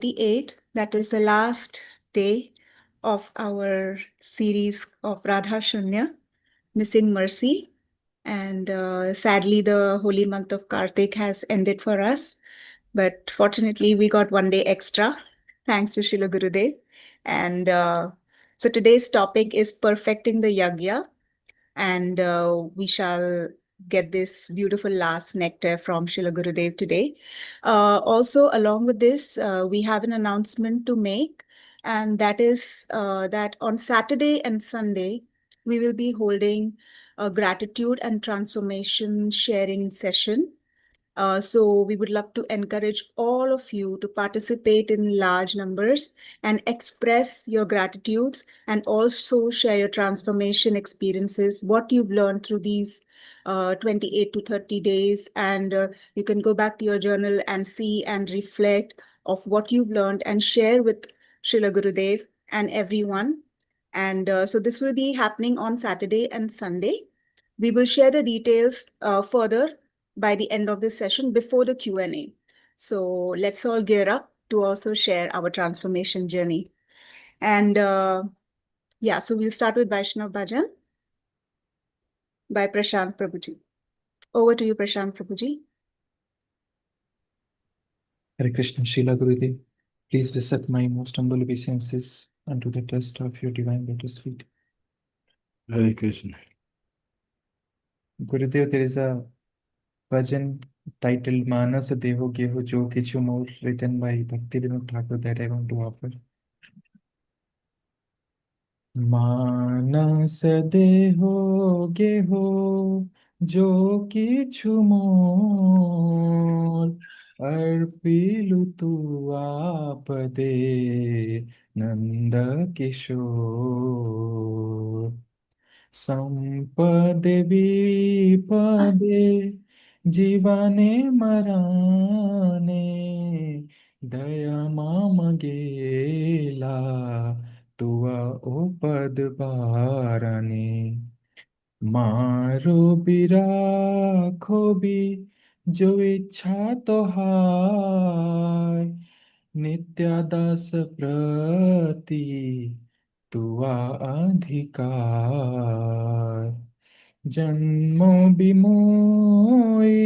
28, that is the last day of our series of Radha Shunya, Missing Mercy. And sadly, the holy month of Kartik has ended for us. But fortunately, we got one day extra, thanks to Srila Gurudev. And so today's topic is perfecting the yagya, and we shall get this beautiful last nectar from Srila Gurudev today. Also, along with this, we have an announcement to make, and that is that on Saturday and Sunday, we will be holding a gratitude and transformation sharing session. So we would love to encourage all of you to participate in large numbers and express your gratitudes and also share your transformation experiences, what you've learned through these 28 to 30 days. And you can go back to your journal and see and reflect of what you've learned and share with Srila Gurudev and everyone. And so this will be happening on Saturday and Sunday. We will share the details further by the end of this session before the Q&A. So let's all gear up to also share our transformation journey. And yeah, so we'll start with Vaishnav Bhajan by Prashant Prabhuji. Over to you, Prashant Prabhuji. Hare Krishna, Srila Gurudev. Please accept my most humble obeisances unto the test of your divine lotus feet. Hare Krishna. Gurudev, there is a bhajan titled Manas Deho Geho Jo Kichu More, written by Bhakti Thakur, that I want to offer. मानस देहो गेहो जो किछु मोर अर्पिलु तू आप दे नंद किशोर संपदे विपदे जीवने मराने दया मामगेला तुआ ओ पद बारने मारो बिराखो भी जो इच्छा तो हाय नित्यादास प्रति तुआ अधिकार जन्मो बिमोई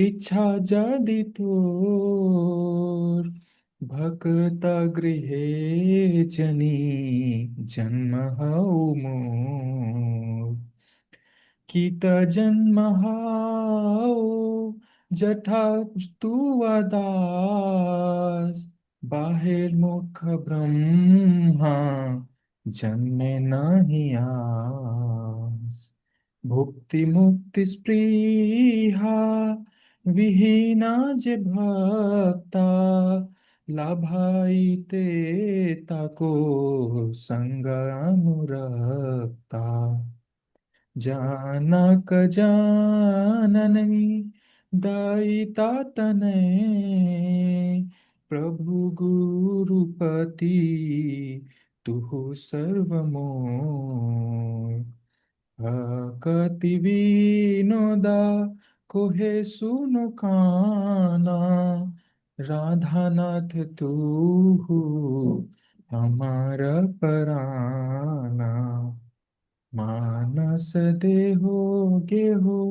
इच्छा जदि तोर भक्त गृहे जनी जन्म हऊ मोर कीत जन्म हाओ जठा तू दास बाहिर मुख ब्रह्मा जन्मे नहीं आस भुक्ति मुक्ति स्पृहा विहीना जे भक्ता लाभाईते ताको संग अनुरक्ता जानक जाननी दायिता तनय प्रभु गुरुपति तुहु सर्वमोर भक्ति विनोदा कोहे सुनो काना राधानाथ तुहु हमारा पराना मानस देहो गेहो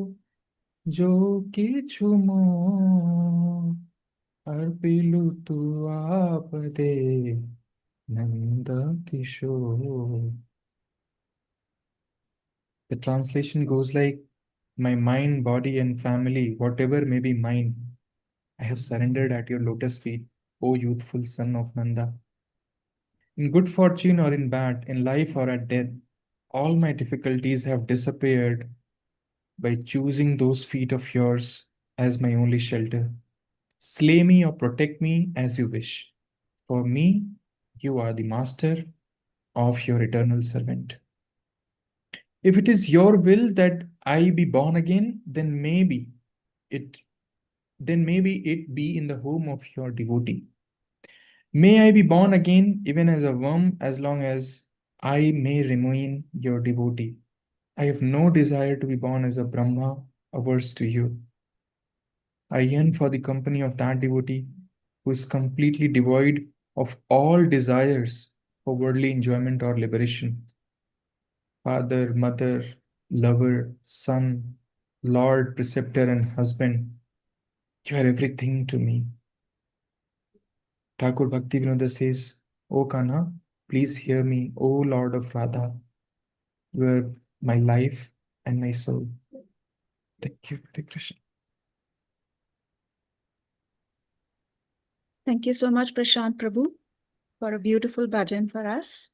जो किछु मोर अर्पिलु तू आप दे Nand Kishore. The translation goes like, my mind, body, and family, whatever may be mine, I have surrendered at your lotus feet, O youthful son of Nanda. In good fortune or in bad, in life or at death, all my difficulties have disappeared by choosing those feet of yours as my only shelter. Slay me or protect me as you wish. For me, you are the master of your eternal servant. If it is your will that I be born again, then maybe it be in the home of your devotee. May I be born again even as a worm, as long as I may remain your devotee. I have no desire to be born as a Brahma, averse to you. I yearn for the company of that devotee who is completely devoid of all desires for worldly enjoyment or liberation. Father, mother, lover, son, Lord, preceptor, and husband, you are everything to me. Thakur Bhaktivinoda says, O Kana, please hear me, O Lord of Radha. You are my life and my soul. Thank you, Hare Krishna. Thank you so much, Prashant Prabhu, for a beautiful bhajan for us.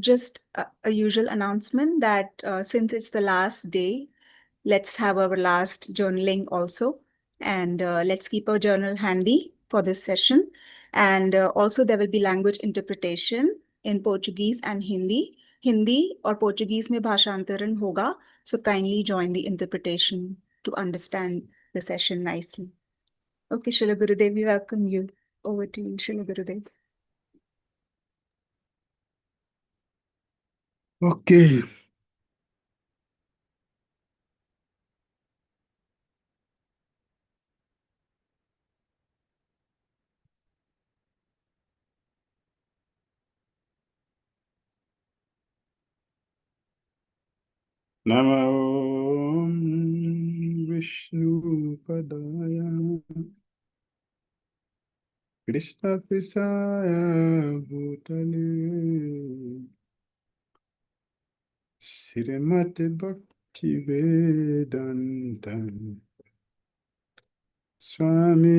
Just a usual announcement that since it's the last day, let's have our last journaling also. And let's keep our journal handy for this session. And also there will be language interpretation in Portuguese and Hindi. Hindi or Portuguese में भाषांतरण होगा. So kindly join the interpretation to understand the session nicely. Okay, Srila Gurudev, we welcome you. Over to you, Srila Gurudev. Okay. Namo Vishnu Padaya Krishna Pisaya Bhutale Srimati Bhakti Vedanta Swami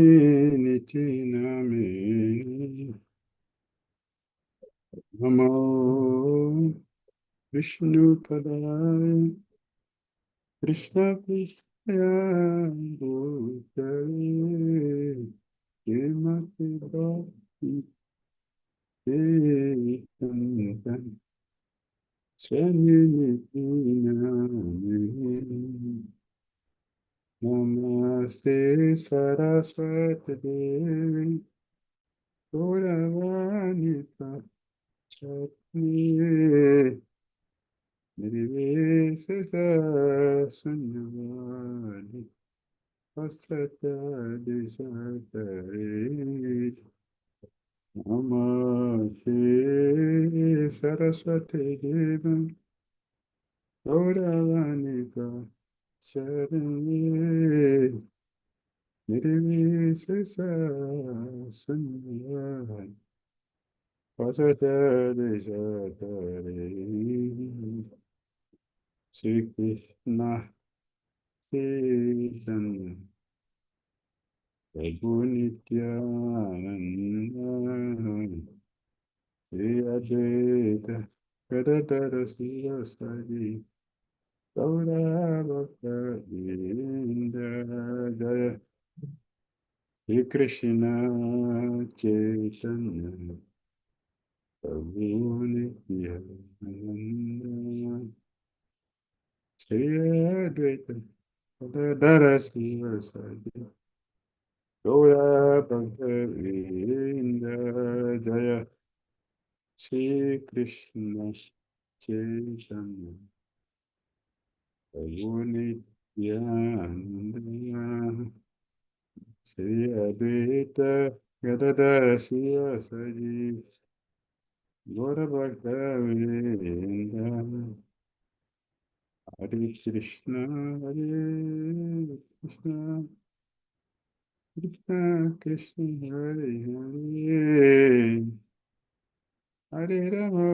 Niti Name Namo Vishnu Padaya Krishna Krishna Bhutale Srimati Bhakti Vedanta Swami Niti Name Namaste Saraswati Devi Gauravani Chatni Nirvesesa Sunyavadi Pasata Disatare Namaste Saraswati Devi Gauravani Chatni Nirvesesa Sunyavadi Pasata Disatare Sri Krishna Chaitanya Prabhu Nityananda Sri Advaita Gadadara Sivasadi Gaura Bhakta Vrinda Jaya Sri Krishna Chaitanya Prabhu Nityananda Sri Advaita Gadadara Sivasadi Gaura Bhakta Vrinda Jaya Shri Krishna Chaitanya Prabhu Nityananda Shri Advaita Gadadara Sivasadi Gaura Bhakta Vrinda Hare Krishna Hare Krishna Krishna Krishna Hare Hare Hare Rama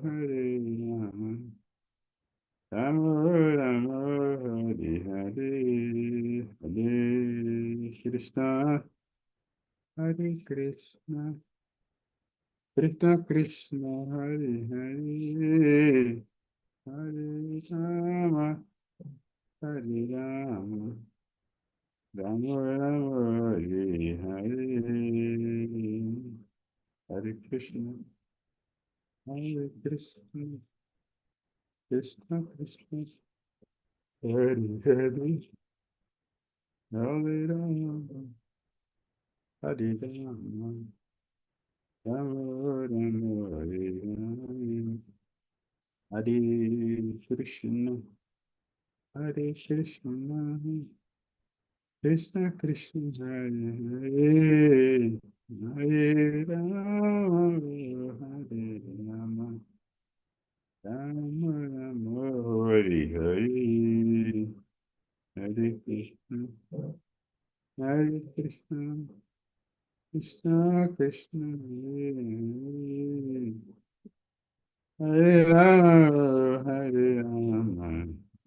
Hare Rama Rama Rama Hare Hare Hare Krishna Hare Krishna Krishna Krishna Hare Hare Hare Rama Hare Rama Rama Rama Hare Hare Hare Krishna Hare Krishna Krishna Krishna Hare Hare Hare Rama Hare Rama Rama Rama Hare Hare Hare Krishna Hare Krishna Krishna Krishna Hare Hare, Hare Rama, Hare Rama, Rama Rama, Hare Hare, Hare Krishna, Hare Krishna, Krishna Krishna Hare Hare, Hare Rama, Hare Rama,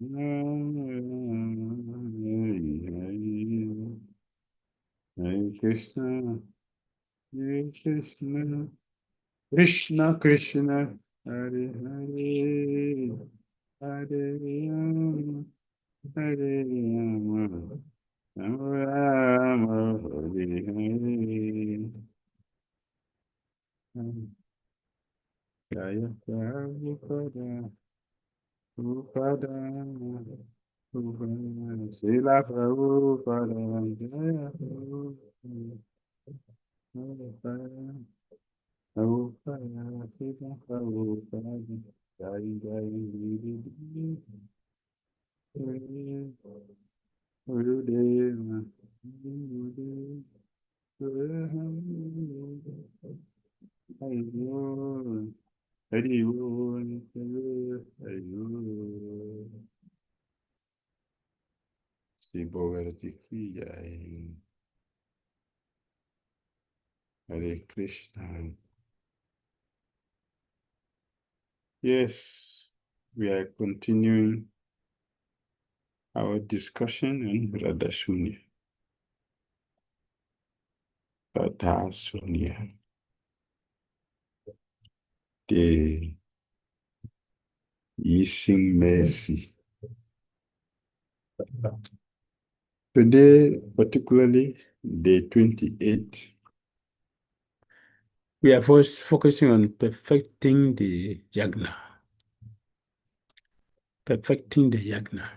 Rama Rama, Hare Hare. Hare Krishna, Hare Krishna, Krishna Krishna, Hare Hare, Hare Rama, Hare Rama, Rama Rama, Hare Hare. Jaya Prabhupada, Prabhupada, Prabhupada, Srila Prabhupada, Jaya Prabhupada, Prabhupada. Prabhupada, Srila Prabhupada, Jai Jai Guru Gurudeva, Gurudeva, Hari Bol, Hari Bol, Hari Bol. Shri Bhagavati Ki Jai. Hare Krishna. Yes, we are continuing our discussion on Radha Sunya, Radha Sunya, the missing mercy. Today, particularly day 28, we are first focusing on perfecting the Yajna. Perfecting the Yajna.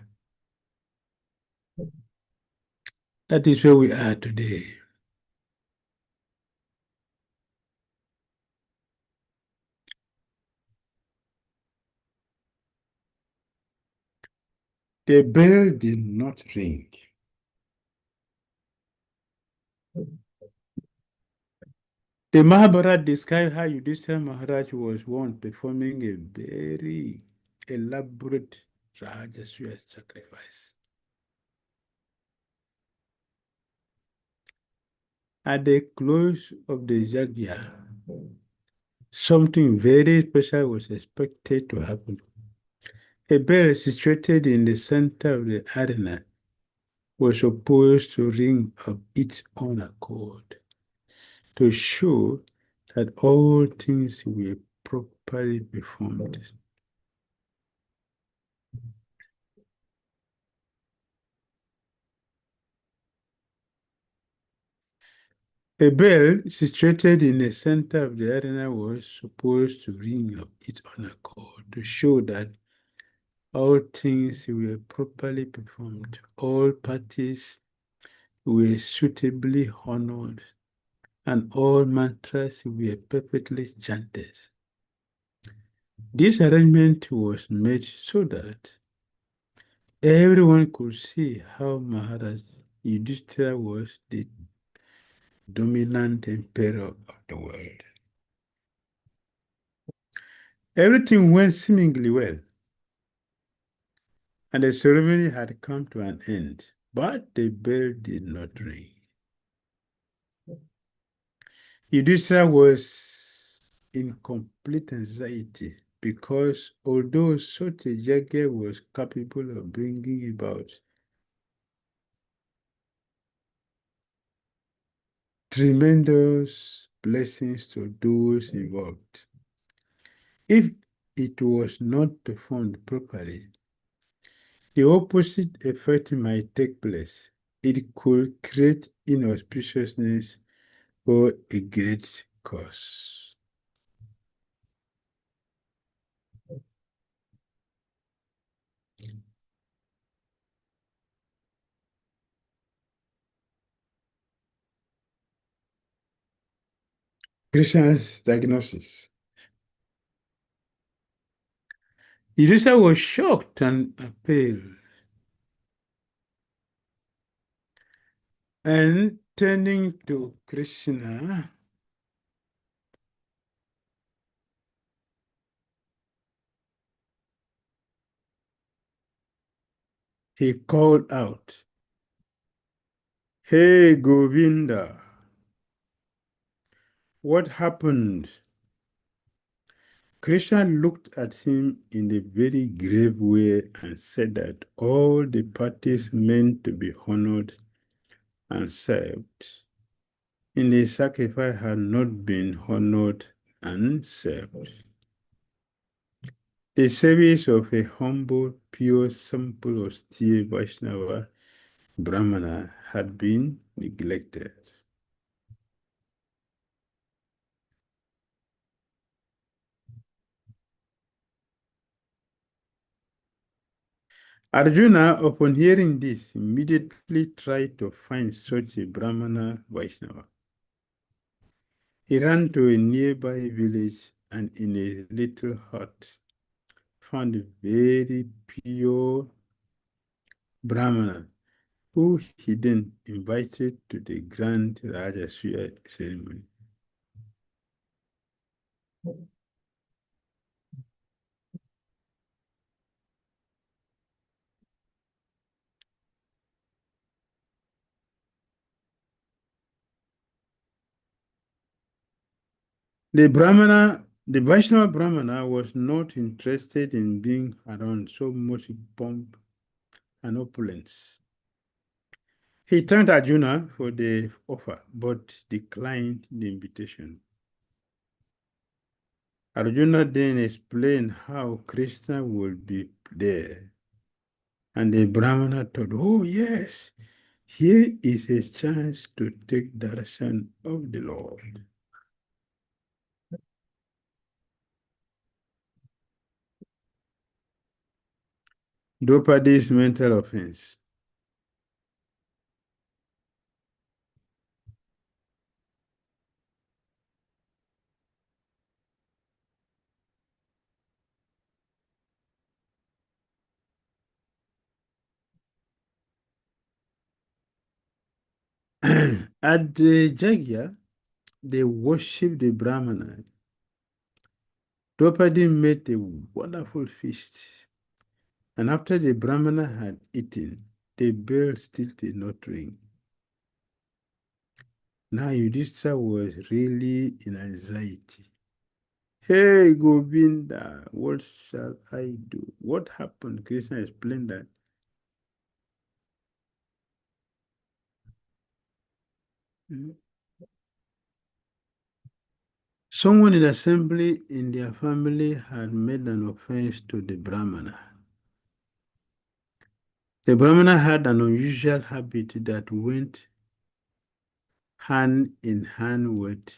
That is where we are today. The bell did not ring. The Mahabharata describes how Yudhishthira Maharaj was once performing a very elaborate Rajasuya sacrifice. At the close of the yajna, something very special was expected to happen. A bell situated in the center of the arena was supposed to ring of its own accord to show that all things were properly performed. A bell situated in the center of the arena was supposed to ring of its own accord to show that all things were properly performed, all parties were suitably honored, and all mantras were perfectly chanted. This arrangement was made so that everyone could see how Maharaj Yudhishthira was the dominant emperor of the world. Everything went seemingly well, and the ceremony had come to an end, but the bell did not ring. Yudhishthira was in complete anxiety because although such a yajna was capable of bringing about tremendous blessings to those involved, if it was not performed properly, the opposite effect might take place. It could create inauspiciousness or a great cause. Krishna's diagnosis. Yudhishthira was shocked and appalled. And turning to Krishna, he called out, "Hey Govinda, what happened?" Krishna looked at him in a very grave way and said that all the parties meant to be honored and served in the sacrifice had not been honored and served. The service of a humble, pure, simple, austere Vaishnava Brahmana had been neglected. Arjuna, upon hearing this, immediately tried to find such a Brahmana Vaishnava. He ran to a nearby village and in a little hut found a very pure Brahmana who he then invited to the grand Rajasuya ceremony. The Vaishnava Brahmana was not interested in being around so much pomp and opulence. He thanked Arjuna for the offer, but declined the invitation. Arjuna then explained how Krishna would be there. And the Brahmana thought, oh yes, here is a chance to take darshan of the Lord. Draupadi's mental offense. At the Jagya, they worshipped the Brahmana. Draupadi made a wonderful feast. And after the Brahmana had eaten, the bell still did not ring. Now Yudhishthira was really in anxiety. Hey Govinda, what shall I do? What happened? Krishna explained that. Someone in the assembly in their family had made an offense to the Brahmana. The Brahmana had an unusual habit that went hand in hand with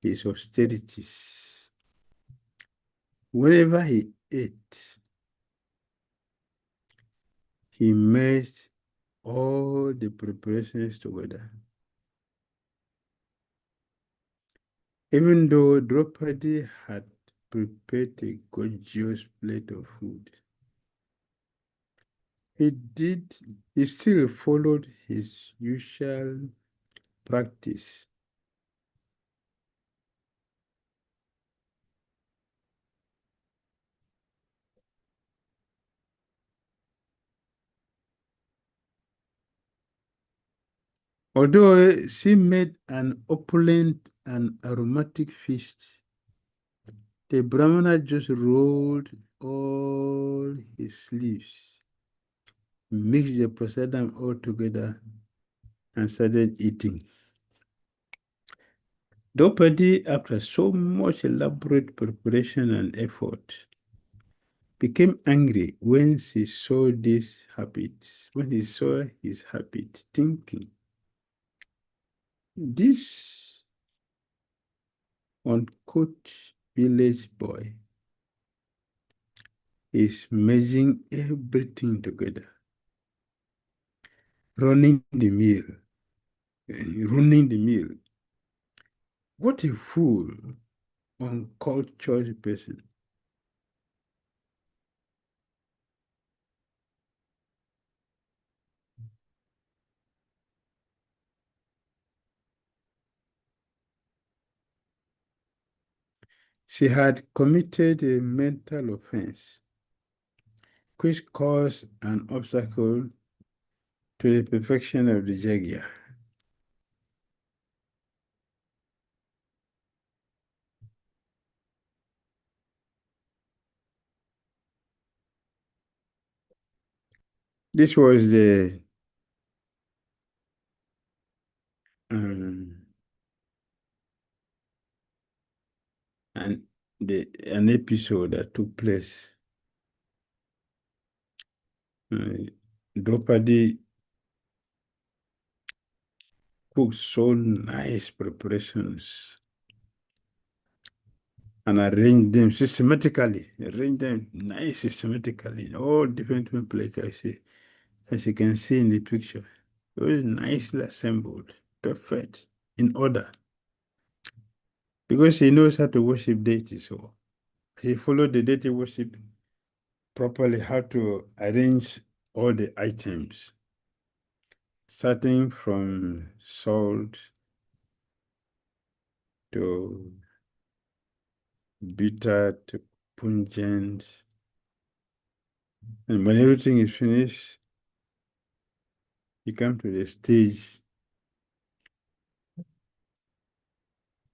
his austerities. Whenever he ate, he made all the preparations together. Even though Draupadi had prepared a gorgeous plate of food, he still followed his usual practice. Although she made an opulent and aromatic feast, the Brahmana just rolled all his sleeves, mixed the prasadam all together, and started eating. Draupadi, after so much elaborate preparation and effort, became angry when she saw this habit, when he saw his habit, thinking, this uncooked village boy is merging everything together, running the mill, running the mill. What a fool, uncultured person. She had committed a mental offense, which caused an obstacle to the perfection of the yajna. This was um, an an episode that took place. Draupadi cooked so nice preparations and arranged them systematically, arranged them nice systematically in all different places, as you can see in the picture. It was nicely assembled, perfect, in order. Because he knows how to worship deity, so he followed the deity worship properly, how to arrange all the items, starting from salt to bitter to pungent. And when everything is finished, you come to the stage,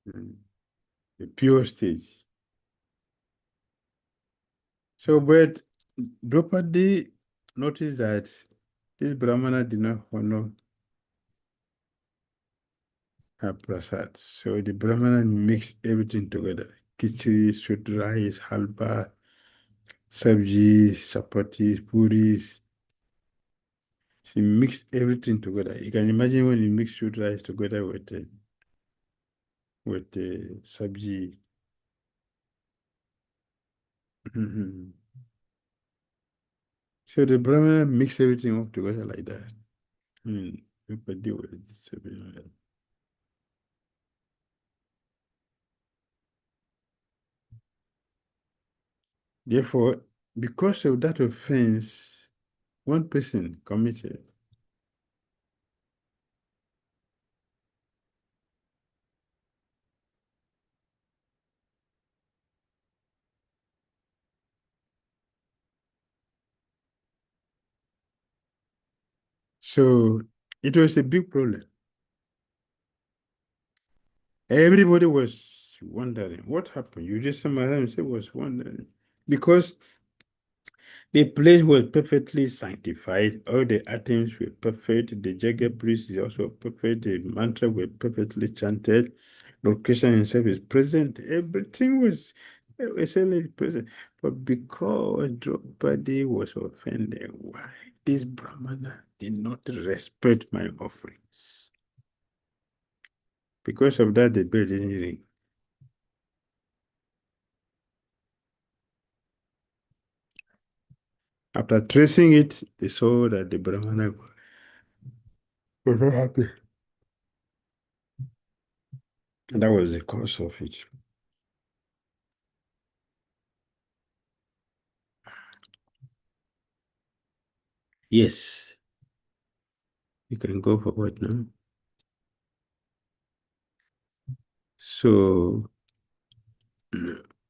the pure stage. So, but Draupadi noticed that this Brahmana did not honor her prasad. So the Brahmana mixed everything together. Khichdi, sweet rice, halwa, sabji, chapatis, puris. She mixed everything together. You can imagine when you mix sweet rice together with the sabji. So the Brahmana mixed everything up together like that. Everybody was therefore, because of that offense, one person committed. So it was a big problem. Everybody was wondering what happened. You just sometimes was wondering because the place was perfectly sanctified. All the items were perfect. The Jaga priest is also perfect. The mantra were perfectly chanted. Lord Krishna himself is present. Everything was essentially present. But because Draupadi was offended, why this Brahmana did not respect my offerings? Because of that, the bell didn't ring. After tracing it, they saw that the Brahmana was not happy. And that was the cause of it. Yes, you can go forward now. So,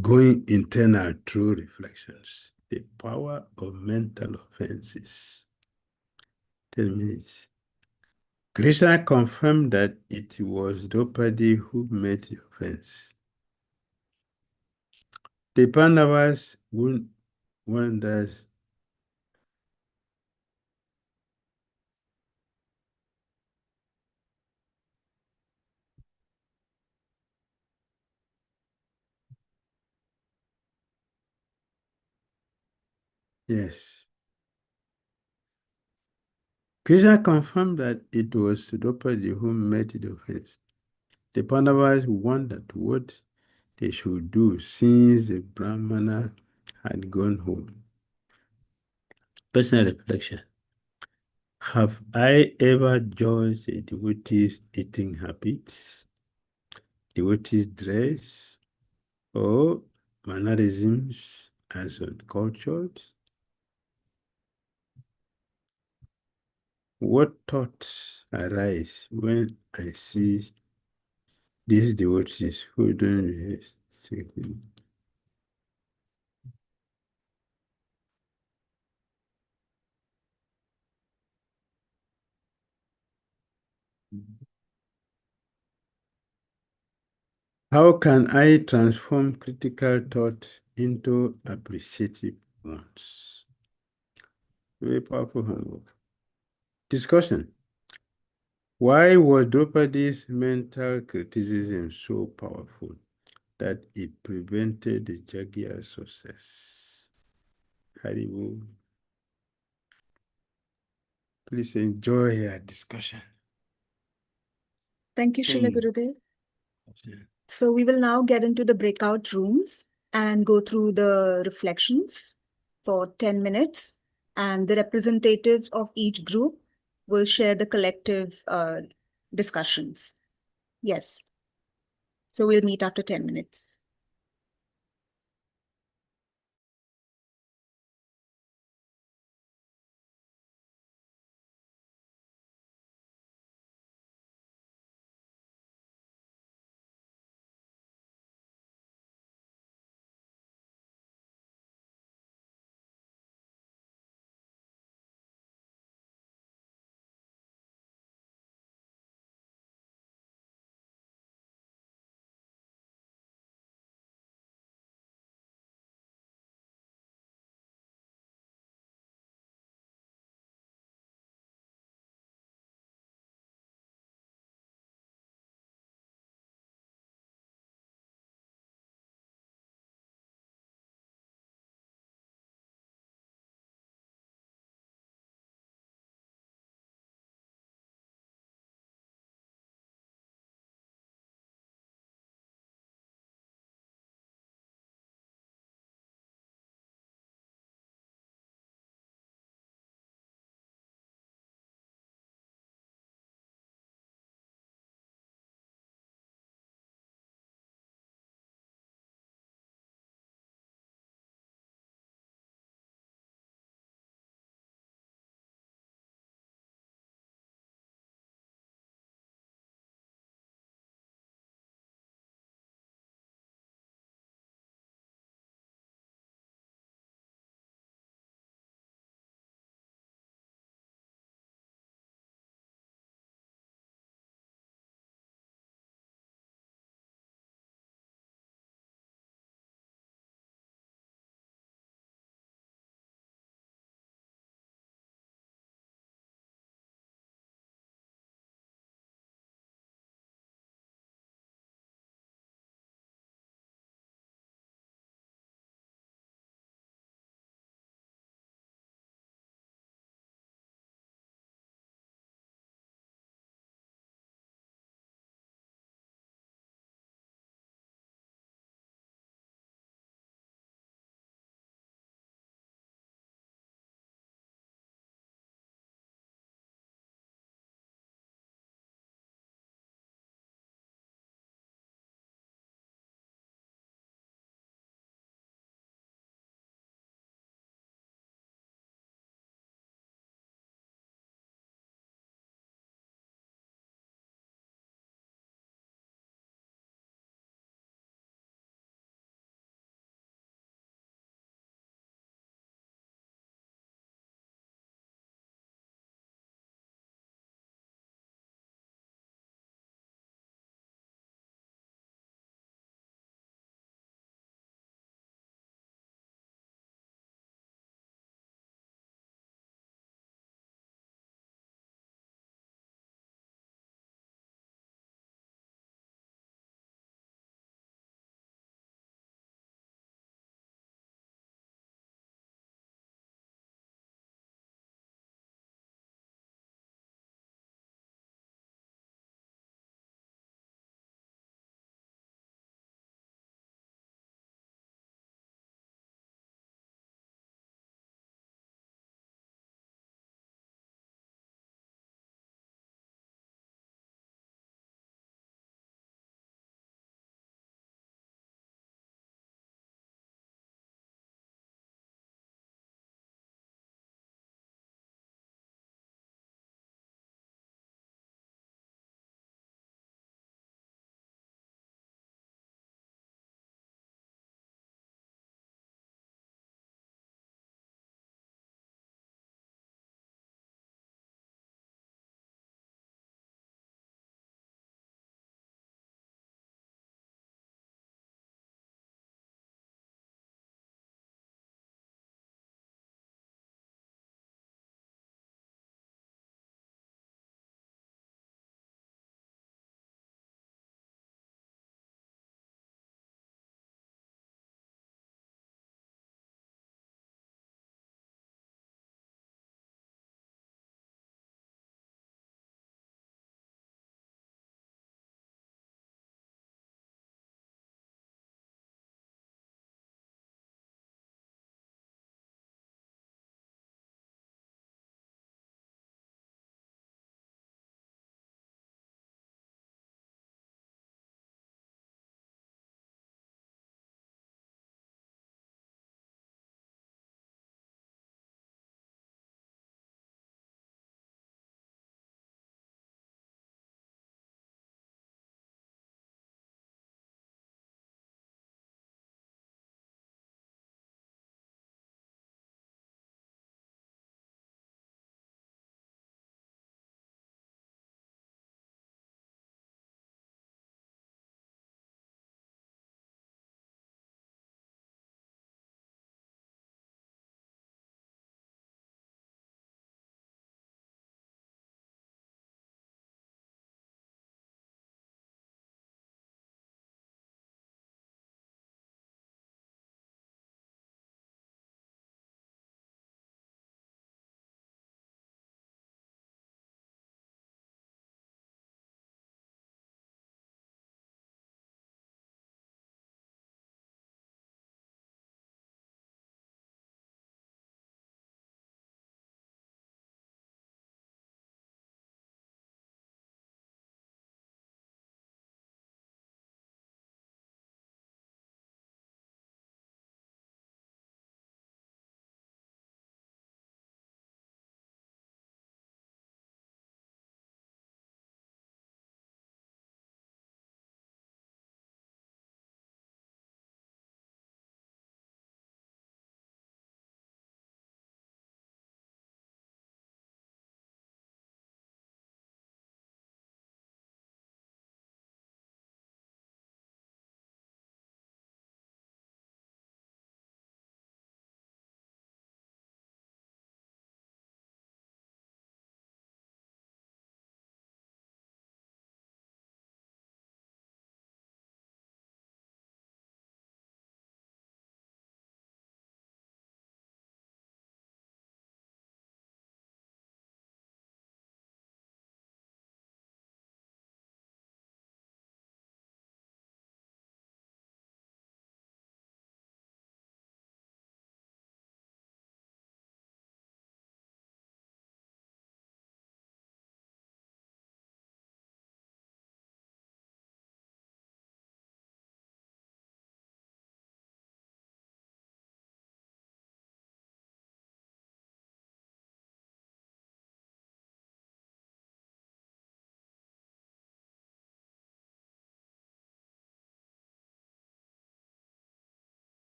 going internal through reflections, the power of mental offenses. 10 minutes. Krishna confirmed that it was Draupadi who made the offense. The Pandavas wonders. Yes. Krishna confirmed that it was Draupadi who made the offense. The Pandavas wondered what they should do since the Brahmana had gone home. Personal reflection. Have I ever judged a devotee's eating habits, devotee's dress, or mannerisms as uncultured? What thoughts arise when I see these devotees who don't behave mistaken. How can I transform critical thought into appreciative ones? Very powerful handbook. Discussion. Why was Draupadi's mental criticism so powerful that it prevented the Jagya's success? Haribo. Please enjoy our discussion. Thank you, Srila Gurudev. So we will now get into the breakout rooms and go through the reflections for 10 minutes. And the representatives of each group will share the collective discussions. Yes. So we'll meet after 10 minutes.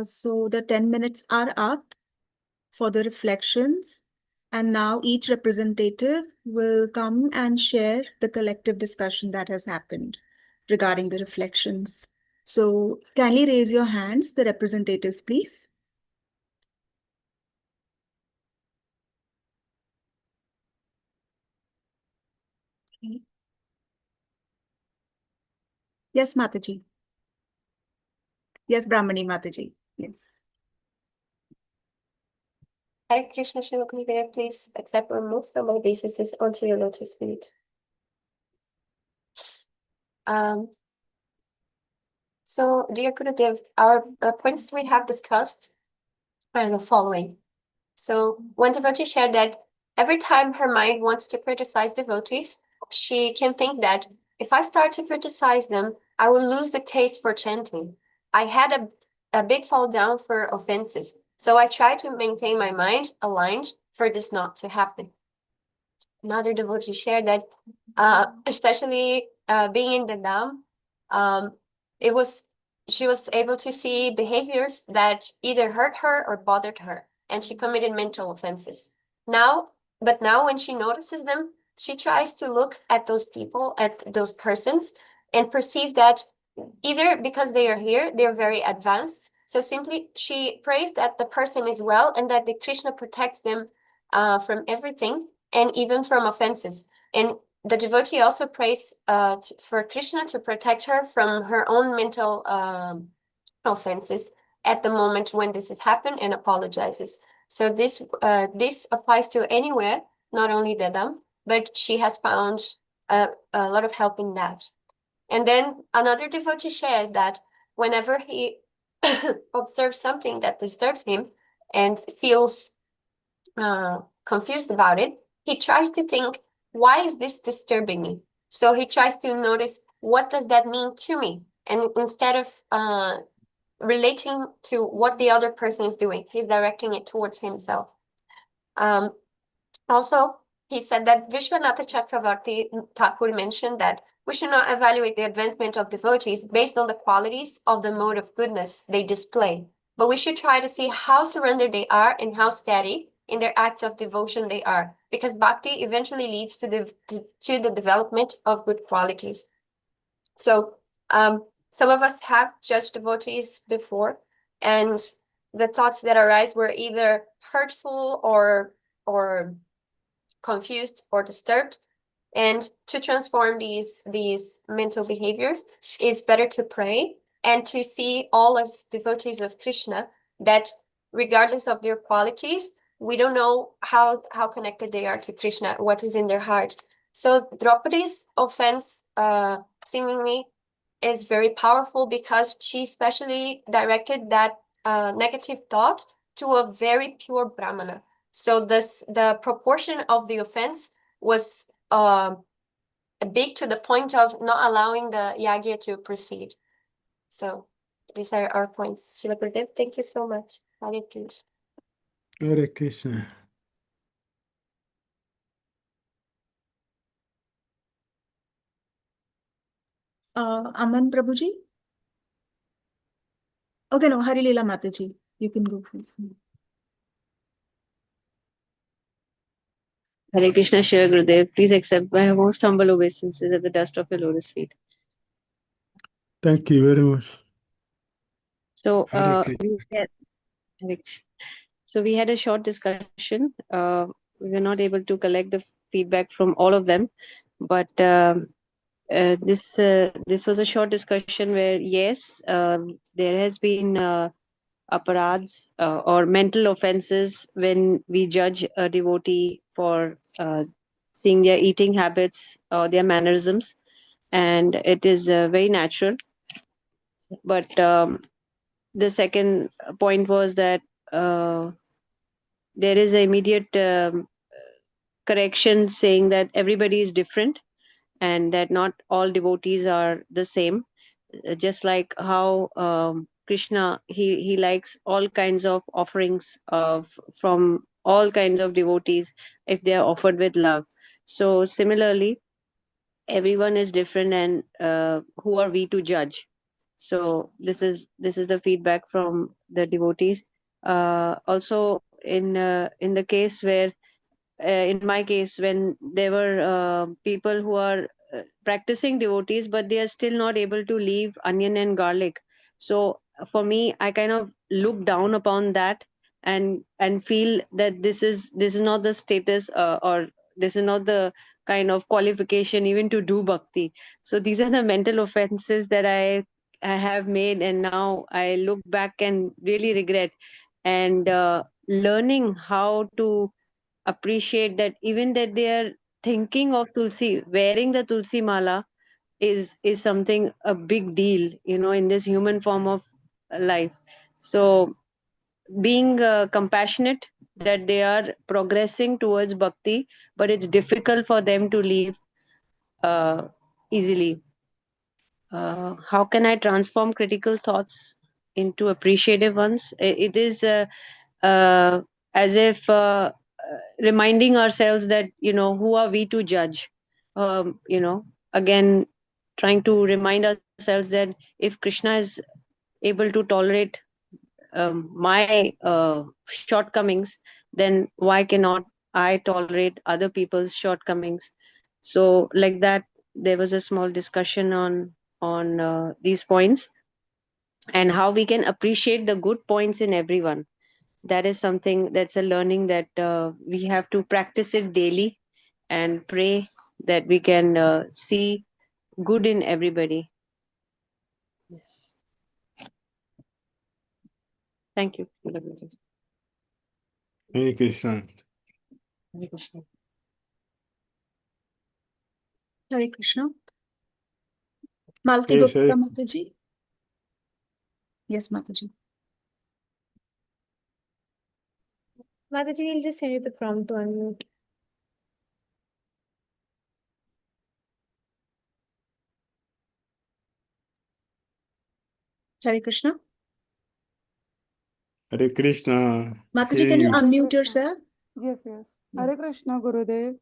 So the 10 minutes are up for the reflections. And now each representative will come and share the collective discussion that has happened regarding the reflections. So kindly raise your hands, the representatives, please. Okay. Yes, Mataji. Yes, Brahmani Mataji. Yes. Hare Krishna Shiva Gurudev, please accept on most of my obeisances onto your lotus feet. So, dear Gurudev, our points we have discussed are the following. So, one devotee shared that every time her mind wants to criticize devotees, she can think that if I start to criticize them, I will lose the taste for chanting. I had a big fall down for offenses, so I try to maintain my mind aligned for this not to happen. Another devotee shared that, especially being in the Dham, um, it was she was able to see behaviors that either hurt her or bothered her, and she committed mental offenses. Now when she notices them, she tries to look at those people, at those persons, and perceive that either because they are here, they're very advanced. So simply she prays that the person is well and that the Krishna protects them from everything and even from offenses. And the devotee also prays for Krishna to protect her from her own mental offenses at the moment when this has happened and apologizes. So this applies to anywhere, not only Dedam, but she has found a lot of help in that. And then another devotee shared that whenever he observes something that disturbs him and feels confused about it, he tries to think, why is this disturbing me? So he tries to notice, what does that mean to me? And instead of relating to what the other person is doing, he's directing it towards himself. Also, he said that Vishwanatha Chakravarti Thakur mentioned that we should not evaluate the advancement of devotees based on the qualities of the mode of goodness they display, but we should try to see how surrendered they are and how steady in their acts of devotion they are, because bhakti eventually leads to the development of good qualities. So some of us have judged devotees before, and the thoughts that arise were either hurtful or confused or disturbed. And to transform these mental behaviors, it's better to pray and to see all as devotees of Krishna, that regardless of their qualities, we don't know how connected they are to Krishna, what is in their heart. So Draupadi's offense seemingly is very powerful because she specially directed that negative thought to a very pure Brahmana. So the proportion of the offense was big, to the point of not allowing the yagya to proceed. So these are our points. Srila Gurudev, thank you so much. Hare Krishna. Hare Krishna. Aman Prabhuji? Okay, no, Hari Leela Mataji. You can go first. Hare Krishna, Shri Gurudev, please accept my most humble obeisances at the dust of your lotus feet. Thank you very much. So, Hare Krishna. we had a short discussion. We were not able to collect the feedback from all of them, but this was a short discussion where, yes, there has been aparadhas or mental offenses when we judge a devotee for seeing their eating habits or their mannerisms, and it is very natural. But the second point was that there is an immediate correction saying that everybody is different and that not all devotees are the same. Just like how Krishna, he likes all kinds of offerings from all kinds of devotees if they are offered with love. So similarly, everyone is different, and who are we to judge? So this is the feedback from the devotees. Also in the case where in my case, when there were people who are practicing devotees, but they are still not able to leave onion and garlic. So for me, I kind of look down upon that and feel that this is not the status, or this is not the kind of qualification even to do bhakti. So these are the mental offenses that I have made, and now I look back and really regret. And learning how to appreciate that even that they are thinking of tulsi, wearing the tulsi mala is something a big deal, in this human form of life. So being compassionate that they are progressing towards bhakti, but it's difficult for them to leave uh, easily. How can I transform critical thoughts into appreciative ones? It is uh, as if reminding ourselves that, who are we to judge? Again, trying to remind ourselves that if Krishna is able to tolerate my shortcomings, then why cannot I tolerate other people's shortcomings? So, like that, there was a small discussion on these points, and how we can appreciate the good points in everyone. That is something that's a learning that we have to practice it daily, and pray that we can see good in everybody. Yes. Thank you. Hare Krishna. Hare Krishna. Hare Krishna. Malti Yes, Gupta Mataji. Yes, Mataji. Mataji, we'll just send you the prompt to unmute. Hare Krishna. Hare Krishna. Mataji, can you Hearing unmute yourself? Yes, yes. Yeah. Hare Krishna, Gurudev.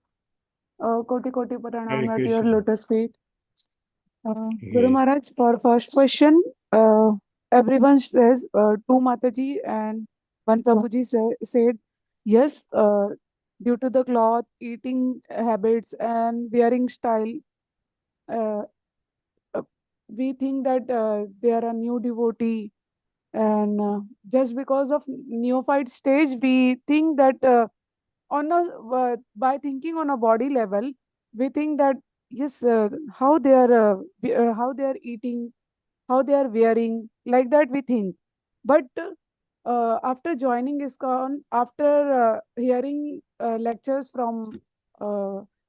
Koti Koti Pranam Hare at your Krishna. lotus feet. Guru Yes. Maharaj, for first question, everyone says, two Mataji and one Prabhuji said, yes, due to the cloth, eating habits, and wearing style, uh, uh, we think that they are a new devotee. And just because of neophyte stage, we think that on a by thinking on a body level, we think that yes, how they are how they are eating, how they are wearing, like that we think. But after joining ISKCON, after hearing lectures from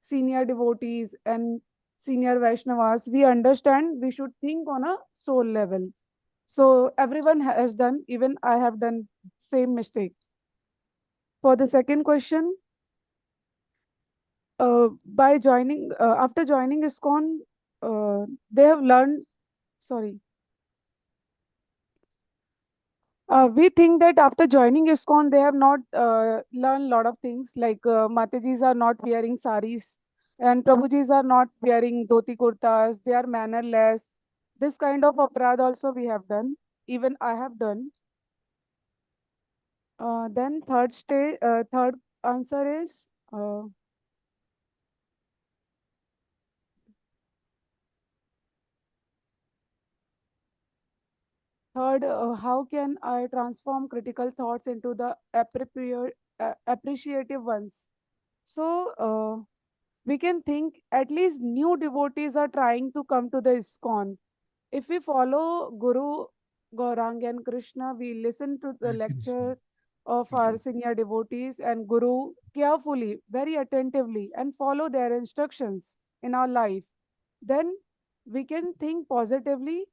senior devotees and senior Vaishnavas, we understand we should think on a soul level. So everyone has done, even I have done same mistake. For the second question, by joining after joining ISKCON, they have learned. Sorry, we think that after joining ISKCON, they have not learned a lot of things. Like Matajis are not wearing saris, and Prabhujis are not wearing dhoti kurtas. They are mannerless. This kind of aparadh also we have done. Even I have done. Then third answer is. Third, how can I transform critical thoughts into the appreciative ones? So, we can think at least new devotees are trying to come to the ISKCON. If we follow Guru Gaurang and Krishna, we listen to the Hare Krishna. lecture of our senior devotees and Guru carefully, very attentively, and follow their instructions in our life, then we can think positively,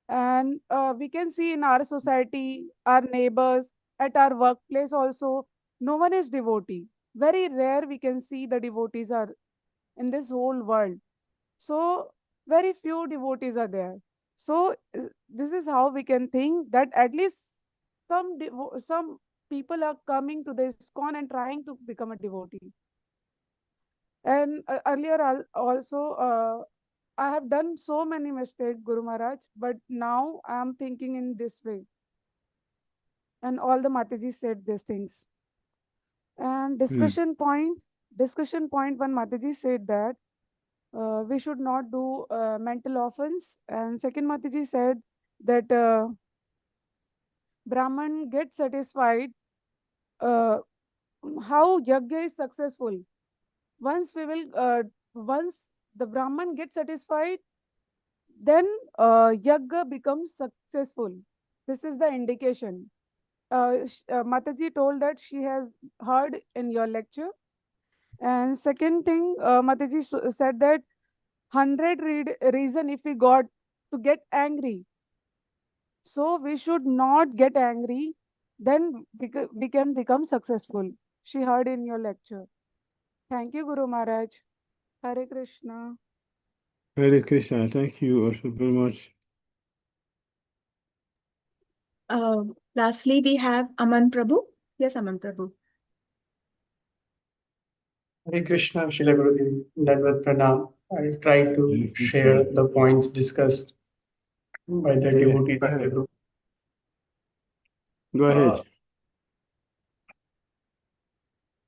and we can see in our society, our neighbors, at our workplace also, no one is devotee. Very rare we can see the devotees are in this whole world. So very few devotees are there. So this is how we can think that at least some people are coming to the ISKCON and trying to become a devotee. And earlier also I have done so many mistakes, Guru Maharaj, but now I am thinking in this way. And all the Mataji said these things. And discussion point when Mataji said that we should not do mental offense. And second Mataji said that Brahman gets satisfied uh, how yajna is successful. Once we will, once the Brahman gets satisfied, then yajna becomes successful. This is the indication. Mataji told that she has heard in your lecture. And second thing, Mataji said that 100 reason if we got to get angry. So we should not get angry, then we can become successful. She heard in your lecture. Thank you, Guru Maharaj. Hare Krishna. Hare Krishna. Thank you also very much. Lastly, we have Aman Prabhu. Yes, Aman Prabhu. Hare Krishna, Srila Gurudev, Dandavat Pranam. I'll try to Hare share Krishna. the points discussed by the Yeah, devotees go of the ahead. group. Go ahead.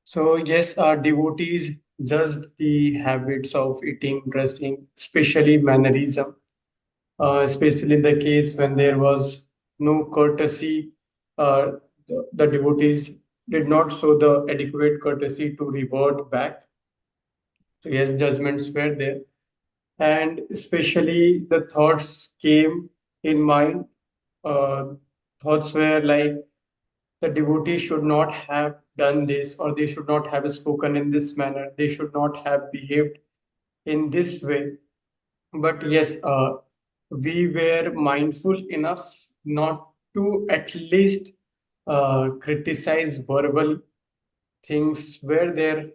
So yes, our devotees judged the habits of eating, dressing, especially mannerism, especially in the case when there was no courtesy. The devotees did not show the adequate courtesy to revert back. So yes, judgments were there, and especially the thoughts came in mind. Uh, Thoughts were like the devotee should not have done this, or they should not have spoken in this manner, they should not have behaved in this way. But yes, we were mindful enough not to at least criticize verbal things were there,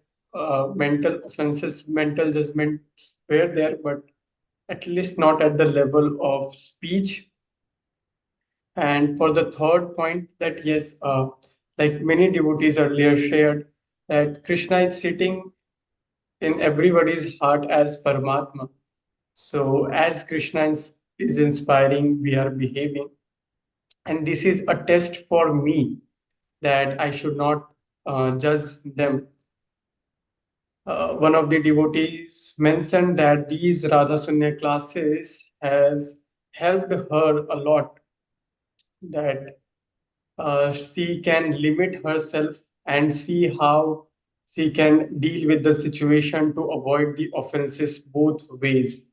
mental offenses, mental judgments were there, but at least not at the level of speech. And for the third point, that yes, like many devotees earlier shared, that Krishna is sitting in everybody's heart as Paramatma. So as Krishna is inspiring, we are behaving. And this is a test for me that I should not judge them. One of the devotees mentioned that these Radha Sunya classes has helped her a lot, that she can limit herself and see how she can deal with the situation to avoid the offenses both ways.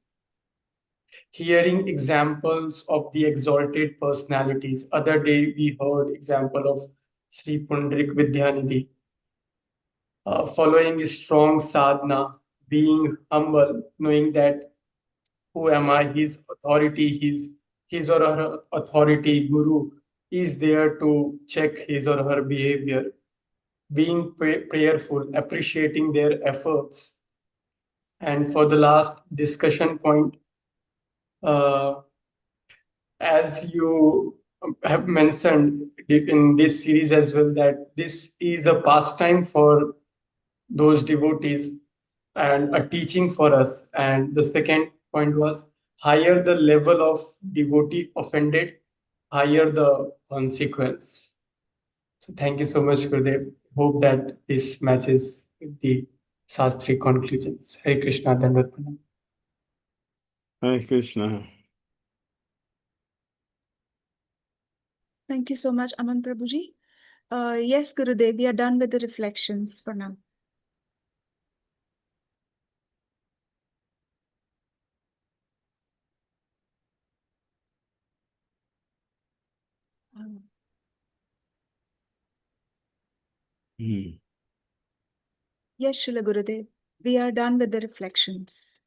Hearing examples of the exalted personalities. Other day we heard example of Sri Pundrik Vidyanidhi, following a strong sadhana, being humble, knowing that who am I, his authority, his or her authority, guru, is there to check his or her behavior, being prayerful, appreciating their efforts. And for the last discussion point, uh, as you have mentioned in this series as well, that this is a pastime for those devotees and a teaching for us. And the second point was, higher the level of devotee offended, higher the consequence. So thank you so much, Gurudev. Hope that this matches with the Shastri conclusions. Hare Krishna, Dandavat Pranam. Hare Krishna. Thank you so much, Aman Prabhuji. Yes, Gurudev, we are done with the reflections for now. Hmm. Yes, Srila Gurudev, we are done with the reflections.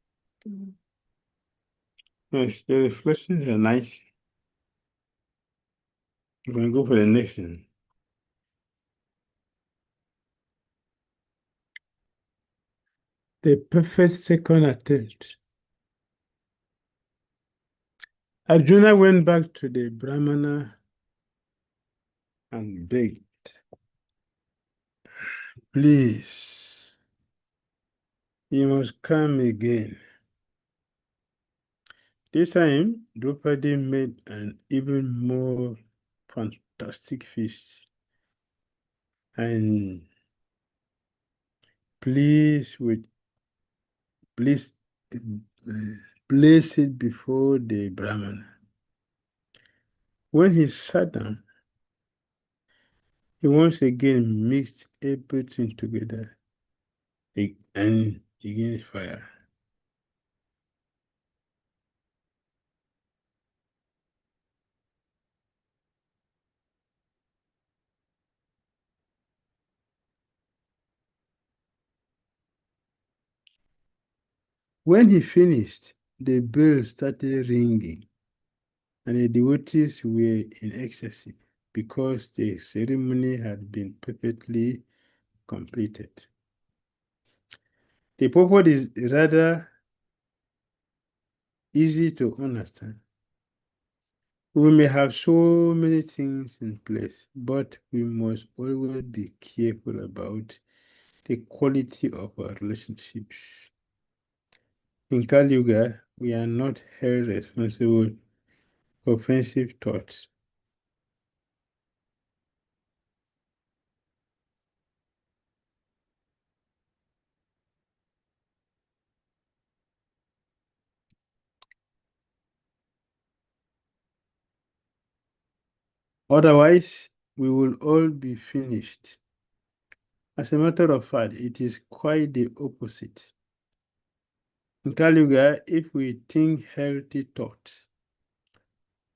Yes, the reflections are nice. I'm going to go for the next one. The perfect second attempt. Arjuna went back to the Brahmana and begged, please, you must come again. This time, Draupadi made an even more fantastic feast, and pleased with bliss, placed it before the Brahmana. When he sat down, he once again mixed everything together and against fire. When he finished, the bell started ringing, and the devotees were in ecstasy because the ceremony had been perfectly completed. The purport is rather easy to understand. We may have so many things in place, but we must always be careful about the quality of our relationships. In Kali Yuga, we are not held responsible for offensive thoughts. Otherwise, we will all be finished. As a matter of fact, it is quite the opposite. In Kali Yuga, if we think healthy thoughts,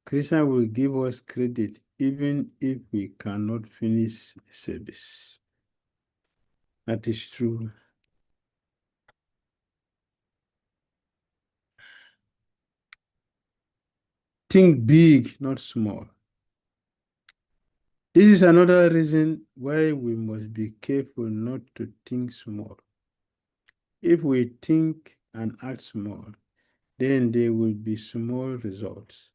Krishna will give us credit even if we cannot finish service. That is true. Think big, not small. This is another reason why we must be careful not to think small. If we think and act small, then there will be small results.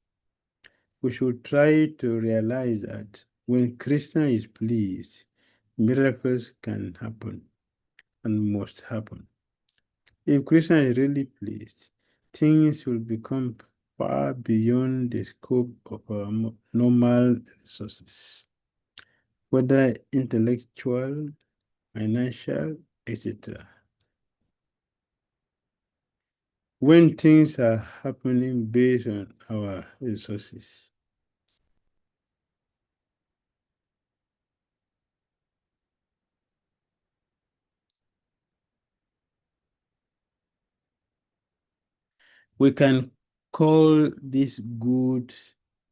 We should try to realize that when Krishna is pleased, miracles can happen and must happen. If Krishna is really pleased, things will become far beyond the scope of our normal resources, whether intellectual, financial, etc. When things are happening based on our resources, we can call this good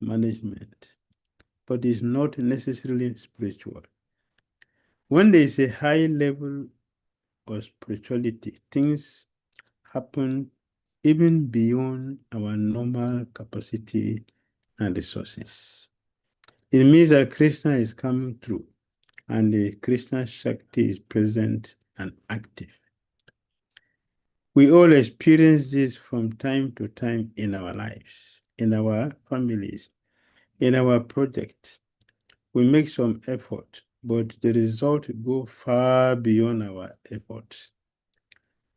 management, but it's not necessarily spiritual. When there is a high level of spirituality, things happen even beyond our normal capacity and resources. It means that Krishna is coming through and the Krishna Shakti is present and active. We all experience this from time to time in our lives, in our families, in our projects. We make some effort, but the result go far beyond our efforts.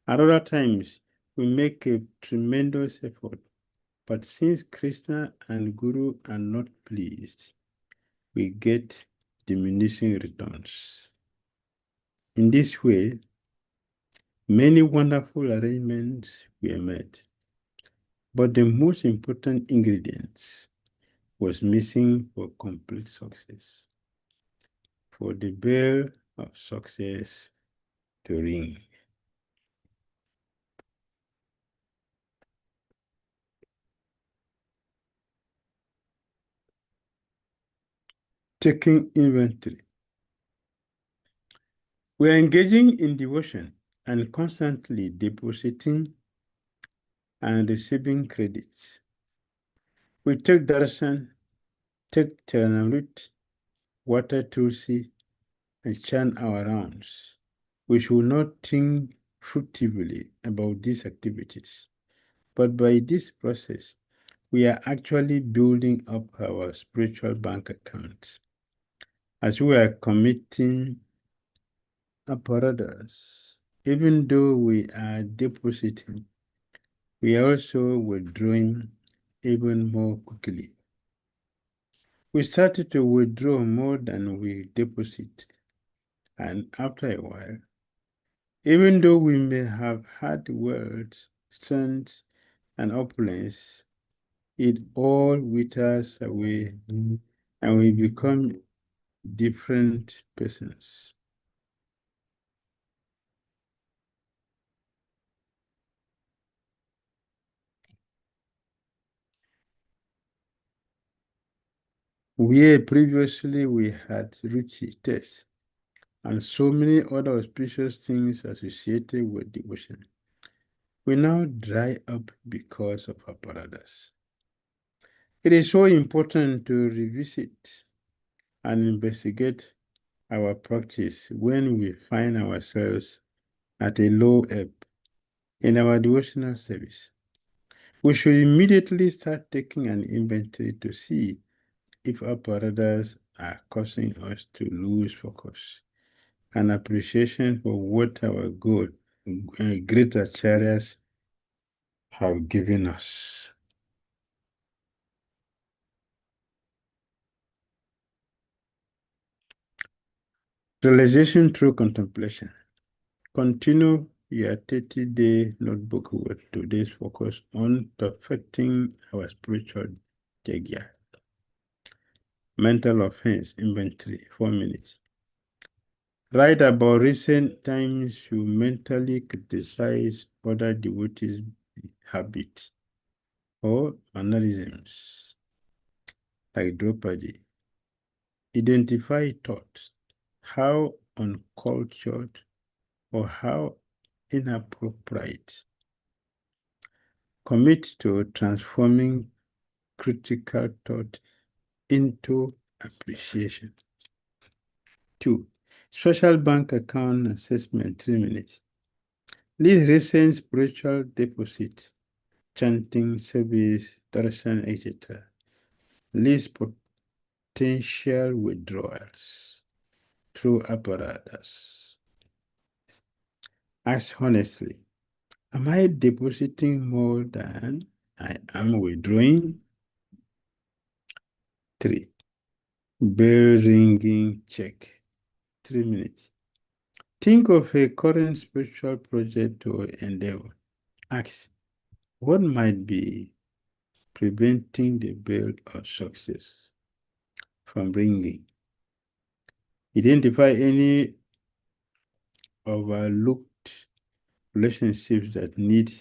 At other times, we make a tremendous effort, but since Krishna and Guru are not pleased, we get diminishing returns. In this way, many wonderful arrangements were made, but the most important ingredient was missing for complete success, for the bell of success to ring. Taking inventory. We are engaging in devotion and constantly depositing and receiving credits. We take darshan, take charanamrit, water tulsi, and chant our rounds. We should not think fruitively about these activities, but by this process, we are actually building up our spiritual bank accounts. As we are committing Aparadhas, even though we are depositing, we are also withdrawing even more quickly. We started to withdraw more than we deposit, and after a while, even though we may have had wealth, strength, and opulence, it all withers away, and we become different persons. Where previously we had ruchi, taste, and so many other auspicious things associated with devotion, we now dry up because of Aparadhas. It is so important to revisit and investigate our practice when we find ourselves at a low ebb in our devotional service. We should immediately start taking an inventory to see if Aparadhas are causing us to lose focus and appreciation for what our good, great acharyas have given us. Realization through contemplation. Continue your 30-day notebook with today's focus on perfecting our spiritual jagya. Mental offense inventory, 4 minutes. Write about recent times you mentally criticize other devotees' habits or mannerisms, like Draupadi. Identify thoughts, how uncultured or how inappropriate. Commit to transforming critical thought into appreciation. 2. Special bank account assessment, 3 minutes. List recent spiritual deposit, chanting, service, darshan, etc. List potential withdrawals through Aparadhas. Ask honestly, am I depositing more than I am withdrawing? 3. Bell ringing check, 3 minutes. Think of a current spiritual project or endeavor. Ask, what might be preventing the bell of success from ringing? Identify any overlooked relationships that need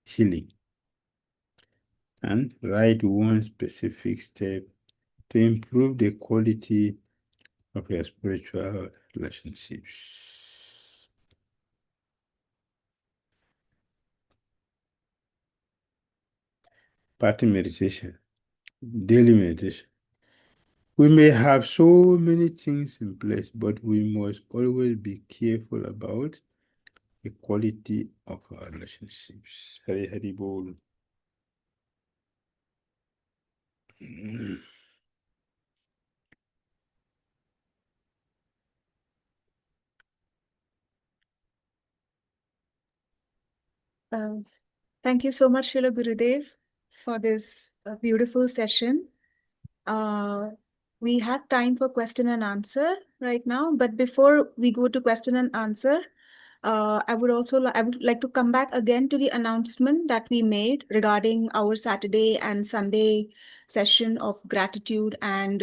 healing and write one specific step to improve the quality of your spiritual relationships. Party meditation, daily meditation. We may have so many things in place, but we must always be careful about the quality of our relationships. Hari Hari Bol. Thank you so much, Srila Gurudev, for this beautiful session. We have time for question and answer right now, but before we go to question and answer, I would like to come back again to the announcement that we made regarding our Saturday and Sunday session of gratitude and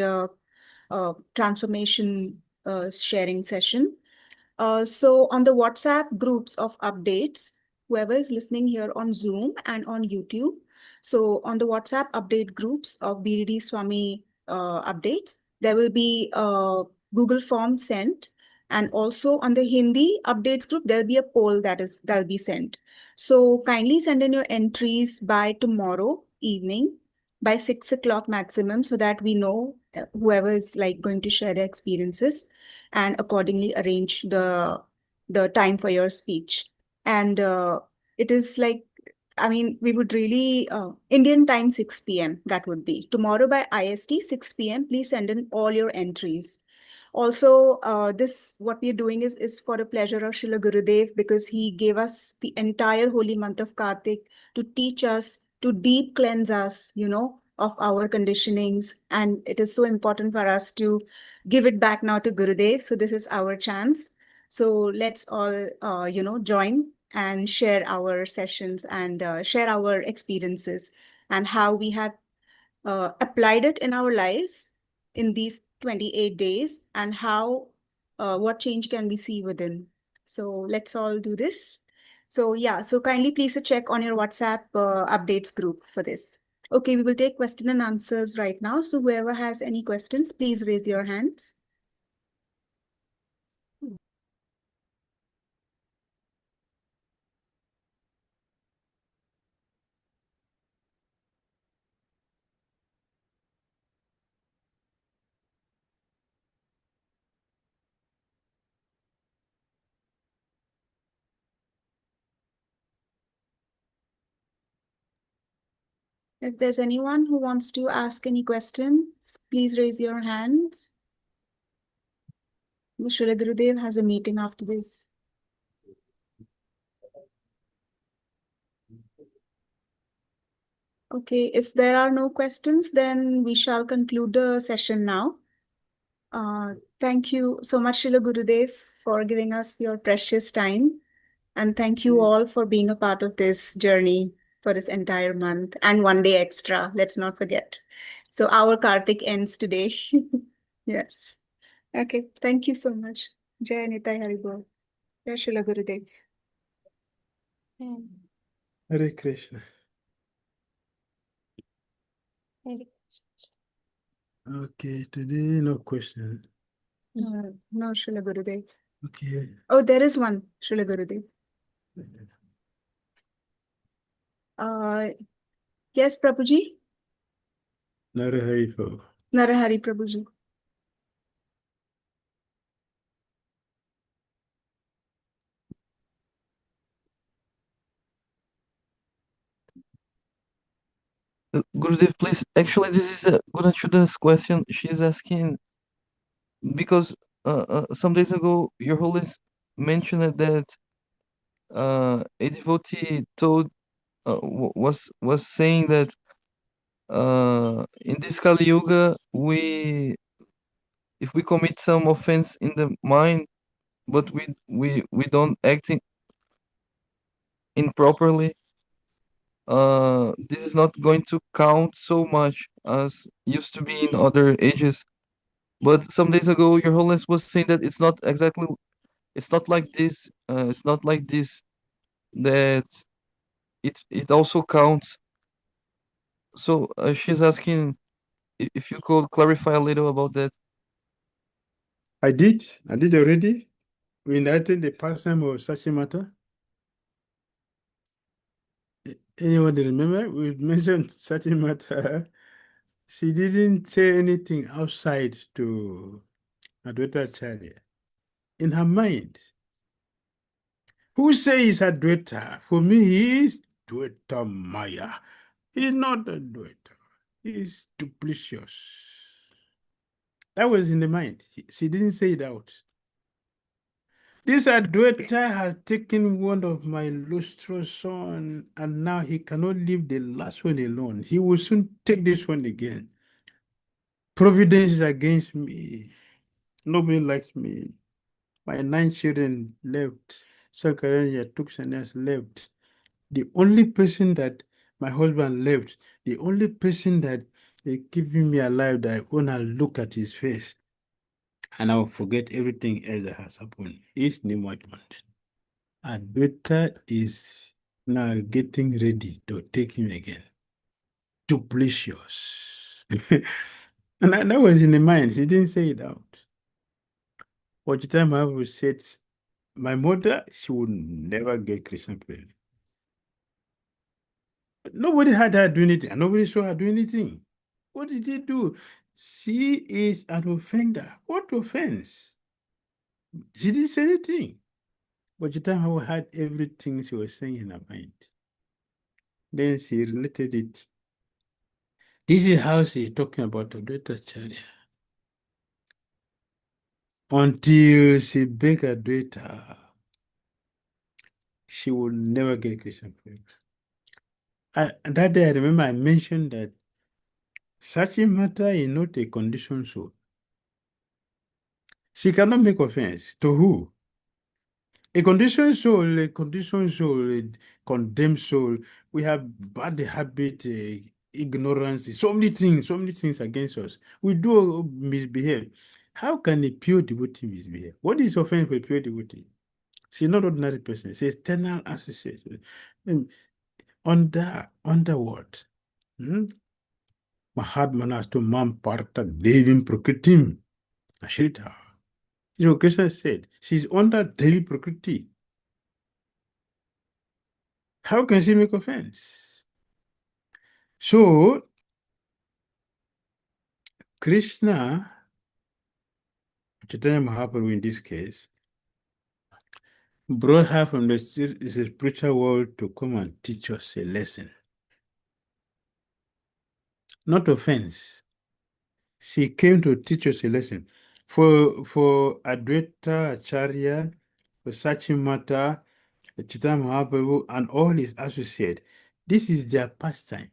transformation sharing session. So on the WhatsApp groups of updates, whoever is listening here on Zoom and on YouTube, so on the WhatsApp update groups of BDD Swami updates, there will be a Google form sent. And also on the Hindi updates group, there'll be a poll that'll be sent. So kindly send in your entries by tomorrow evening by 6 o'clock maximum, so that we know whoever is like going to share their experiences and accordingly arrange the time for your speech. And it is like, I mean, we would really, Indian time 6 p.m. that would be. Tomorrow by IST 6 p.m. Please send in all your entries. Also, what we are doing is for the pleasure of Srila Gurudev, because he gave us the entire holy month of Kartik to teach us to deep cleanse us, of our conditionings. And it is so important for us to give it back now to Gurudev. So this is our chance. So let's all, join and share our sessions and share our experiences and how we have applied it in our lives in these 28 days and how what change can we see within. So let's all do this. So yeah, so kindly place a check on your WhatsApp updates group for this. Okay, we will take question and answers right now. So whoever has any questions, please raise your hands. If there's anyone who wants to ask any questions, please raise your hands. Srila Gurudev has a meeting after this. Okay, if there are no questions, then we shall conclude the session now. Thank you so much, Srila Gurudev, for giving us your precious time. And thank you all for being a part of this journey for this entire month and one day extra. Let's not forget. So our Kartik ends today. Yes. Okay. Thank you so much. Jai Nitai Haribol. Jai Srila Gurudev. Hare Krishna. Okay, today no question. No, Srila Gurudev. Okay. Oh, there is one, Srila Gurudev. Yes, Prabhuji. Narahari Prabhu. Narahari Prabhuji. Gurudev, please. Actually, this is a Guruchuda's question. She's asking because some days ago, Your Holiness mentioned that a devotee told was saying that in this Kali Yuga, if we commit some offense in the mind, but we don't act improperly, this is not going to count so much as used to be in other ages. But some days ago, Your Holiness was saying that it's not like this. It's not like this. That it also counts. So she's asking if you could clarify a little about that. I did already. We narrated the past time of such a matter. Anyone remember? We mentioned such a matter. She didn't say anything outside to Adwaita Acharya. In her mind, who says Adwaita? For me, he is Dwaita Maya. He is not a Dwaita. He is duplicitous. That was in the mind. She didn't say it out. This Adwaita has taken one of my lustrous sons, and now he cannot leave the last one alone. He will soon take this one again. Providence is against me. Nobody likes me. My 9 children left. Sakaranya took sannyas left. The only person that my husband left, the only person that is keeping me alive, that I wanna look at his face and I'll forget everything else that has happened, is Nimwat Mountain. Adwaita is now getting ready to take him again. Duplicitous. And that was in the mind. He didn't say it out. What the time I was said, my mother, she would never get Christian prayer. But nobody had her do anything, and nobody saw her do anything. What did he do? She is an offender. What offense? She didn't say anything. But the time I had everything she was saying in her mind. Then she related it. This is how she's talking about Adwaita Acharya. Until she beg Adwaita, she will never get Christian prayer. That day I remember I mentioned that such a matter is not a conditioned soul. She cannot make offense. To who? A conditioned soul, a condemned soul. We have bad habit, ignorance, so many things against us. We do misbehave. How can a pure devotee misbehave? What is offense for a pure devotee? She's not ordinary person. She's external associate. Um, under what? Hmm? Mahatmanastu mam parta devim prakritim. Ashrita. You know, Krishna said, she's under Devi Prakriti. How can she make offense? So, Krishna, Chaitanya Mahaprabhu in this case, brought her from the spiritual world to come and teach us a lesson. Not offense. She came to teach us a lesson. For Advaita Acharya, for Sachimata, Chaitanya Mahaprabhu, and all his associates, this is their pastime.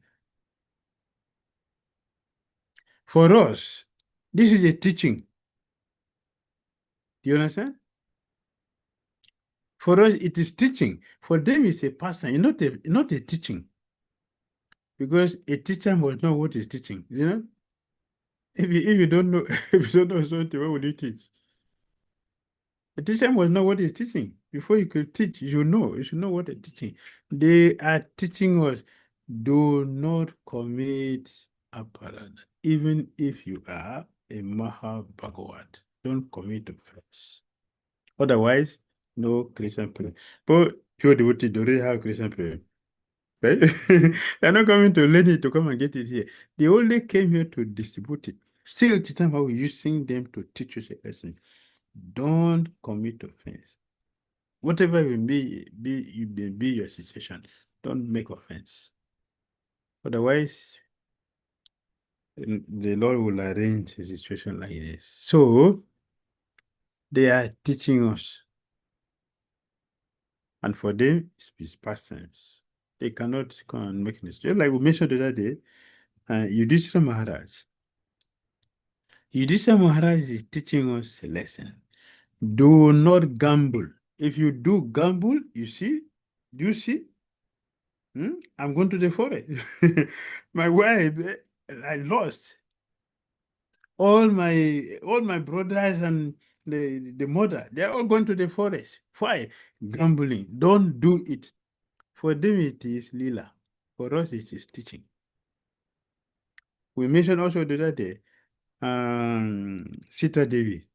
For us, this is a teaching. Do you understand? For us, it is teaching. For them, it's a pastime, not a teaching. Because a teacher must know what is teaching. You know, if you don't know, if you don't know something, what would you teach? A teacher must know what is teaching. Before you could teach, you should know what they're teaching. They are teaching us, do not commit aparadha. Even if you are a Maha Bhagavat, don't commit offense. Otherwise, no Christian prayer. But pure devotee don't really have Christian prayer. Right? They're not coming to learn it to come and get it here. They only came here to distribute it. Still, the time how we're using them to teach us a lesson. Don't commit offense. Whatever will be your situation, don't make offense. Otherwise, the Lord will arrange a situation like this. So, they are teaching us. And for them, it's past tense. They cannot come and make this. Just like we mentioned the other day, Yudhishthira Maharaj. Yudhishthira Maharaj is teaching us a lesson. Do not gamble. If you do gamble, do you see? I'm going to the forest. My wife, I lost. All my brothers and the mother, they're all going to the forest. Why? Gambling. Don't do it. For them, it is lila. For us, it is teaching. We mentioned also the other day, Sita Devi.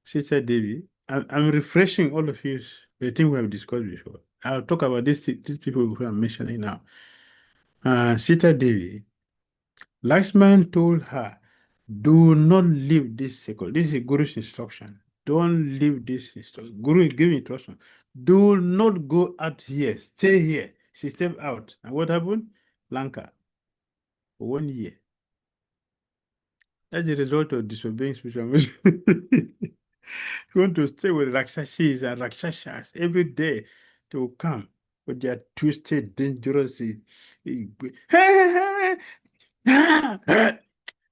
Sita Devi. I'm refreshing all of you the thing we have discussed before. I'll talk about these people who I'm mentioning now. Sita Devi. Lakshman told her, do not leave this circle. This is Guru's instruction. Don't leave this instruction. Guru is giving instruction. Do not go out here. Stay here. She stepped out. And what happened? Lanka. For 1 year. That's the result of disobeying spiritual mission. You want to stay with Rakshashis and Rakshashas every day to come with their twisted, dangerous. If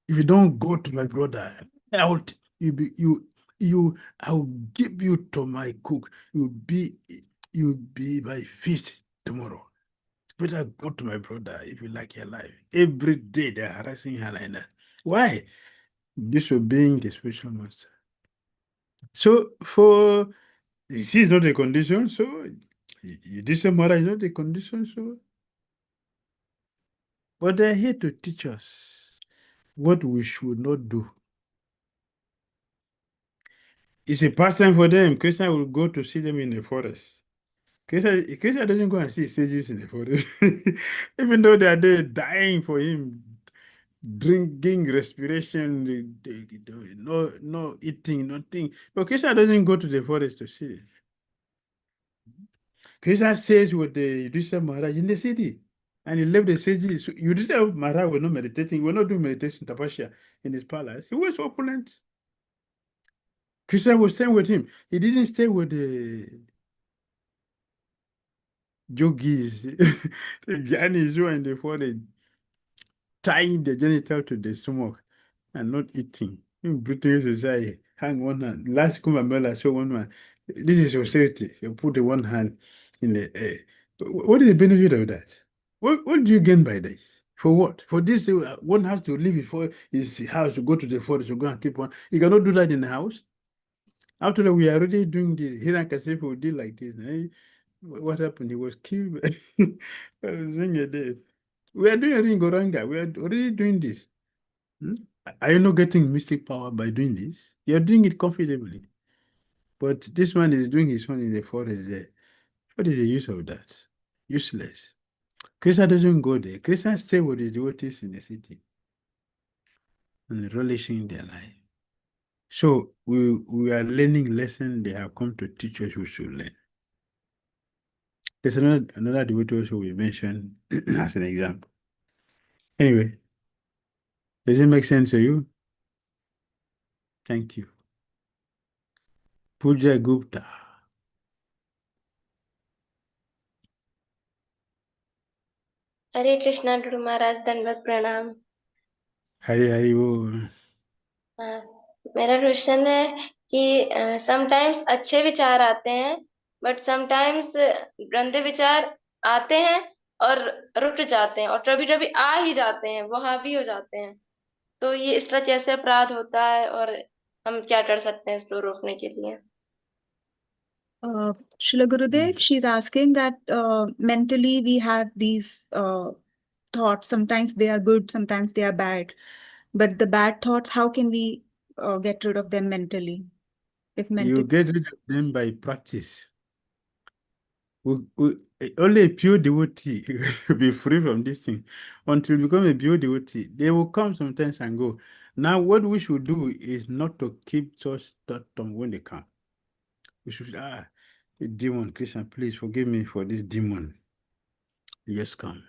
you don't go to my brother, I'll I'll give you to my cook. You'll be my feast tomorrow. Better go to my brother if you like your life. Every day they're harassing her like that. Why? Disobeying the spiritual master. So for this is not a condition, so this matter is not a condition, so but they're here to teach us what we should not do. It's a pastime for them. Krishna will go to see them in the forest. Krishna doesn't go and see sages in the forest. Even though they are there dying for him, drinking, respiration, no eating, nothing. But Krishna doesn't go to the forest to see it. Krishna stays with the Yudhishthira Maharaj in the city. And he left the sages. So Yudhishthira Maharaj was not meditating, he was not doing meditation, tapasya in his palace. He was opulent. Krishna was staying with him. He didn't stay with the yogis, the Jainis who are in the forest, tying the genital to the stomach and not eating. In British society, hang one hand. Last Kumbh show one hand. This is society. You put the one hand in the air. What is the benefit of that? What do you gain by this? For what? For this, one has to leave before his house to go to the forest to go and keep one. You cannot do that in the house. After all, we are already doing this. Hiran Kasif did like this. Eh? What happened? He was killed. We are doing Ringoranga. We are already doing this. Hmm? Are you not getting mystic power by doing this? You're doing it comfortably. But this man is doing his own in the forest there. What is the use of that? Useless. Christian doesn't go there. Christians stay with the devotees in the city and relishing their life. So we are learning lessons they have come to teach us we should learn. There's another devotee also we mentioned as an example. Anyway, does it make sense to you? Thank you. Puja Gupta. हरे कृष्णा गुरु महाराज दंडवत प्रणाम। Hari Hari Bol. हाँ, मेरा question है कि sometimes अच्छे विचार आते हैं बट समटाइम्स गंदे विचार आते हैं और रुक जाते हैं और कभी कभी आ ही जाते हैं, वो हावी हो जाते हैं। तो ये इसका कैसे अपराध होता है और हम क्या कर सकते हैं इसको रोकने के लिए? Srila Gurudev, she's asking that mentally we have these thoughts. Sometimes they are good, sometimes they are bad. But the bad thoughts, how can we get rid of them mentally? If You mentally, get rid of them by practice. Only a pure devotee will be free from this thing. Until you become a pure devotee, they will come sometimes and go. Now, what we should do is not to keep such thoughts when they come. We should say, the demon, Krishna, please forgive me for this demon. Yes, come.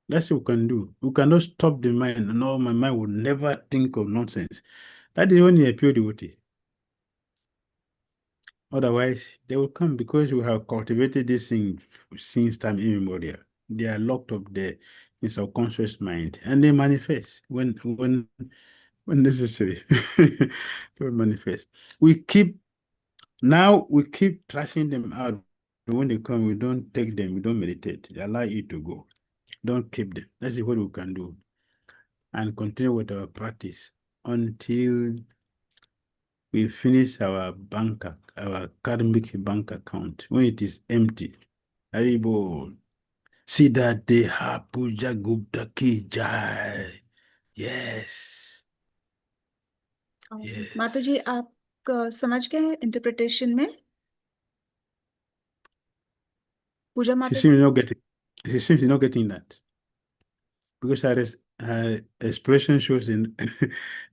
That's what we can do. We cannot stop the mind. No, my mind will never think of nonsense. That is only a pure devotee. Otherwise, they will come because we have cultivated this thing since time immemorial. They are locked up there in subconscious mind, and they manifest when necessary. They will manifest. We keep trashing them out. When they come, we don't take them. We don't meditate. They allow it to go. Don't keep them. That's what we can do, and continue with our practice until we finish our our karmic bank account. When it is empty, Haribo, see that they have Puja Gupta ki jai. Yes. Yes. माता जी आप समझ गए interpretation में? पूजा She माता seems not getting. She seems not getting that because her expression shows in.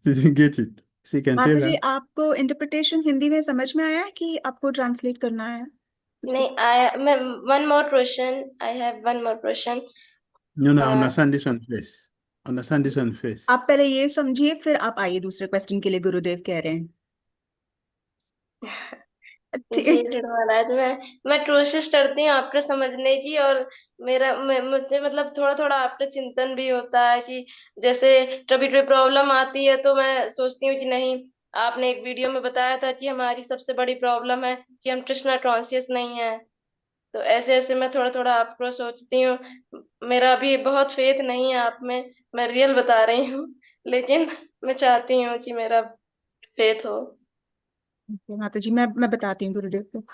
She didn't get it. She can माता tell जी her. आपको interpretation Hindi में समझ में आया कि आपको ट्रांसलेट करना है? नहीं आया। मैं one more question, I have one more question. No, understand this one first. Understand this one first. आप पहले ये समझिए फिर आप आइए दूसरे क्वेश्चन के लिए, गुरुदेव कह रहे हैं। जी गुरु महाराज, मैं कोशिश करती हूँ आपको समझने की, और मुझे मतलब थोड़ा थोड़ा आपका चिंतन भी होता है कि जैसे कभी कोई प्रॉब्लम आती है तो मैं सोचती हूँ कि नहीं, आपने एक वीडियो में बताया था कि हमारी सबसे बड़ी प्रॉब्लम है कि हम कृष्णा कॉन्शियस नहीं है। तो ऐसे ऐसे मैं थोड़ा थोड़ा आपको सोचती हूँ। मेरा अभी बहुत फेथ नहीं है आप में, मैं रियल बता रही हूँ, लेकिन मैं चाहती हूँ कि मेरा फेथ हो। माता जी मैं बताती हूँ गुरुदेव को।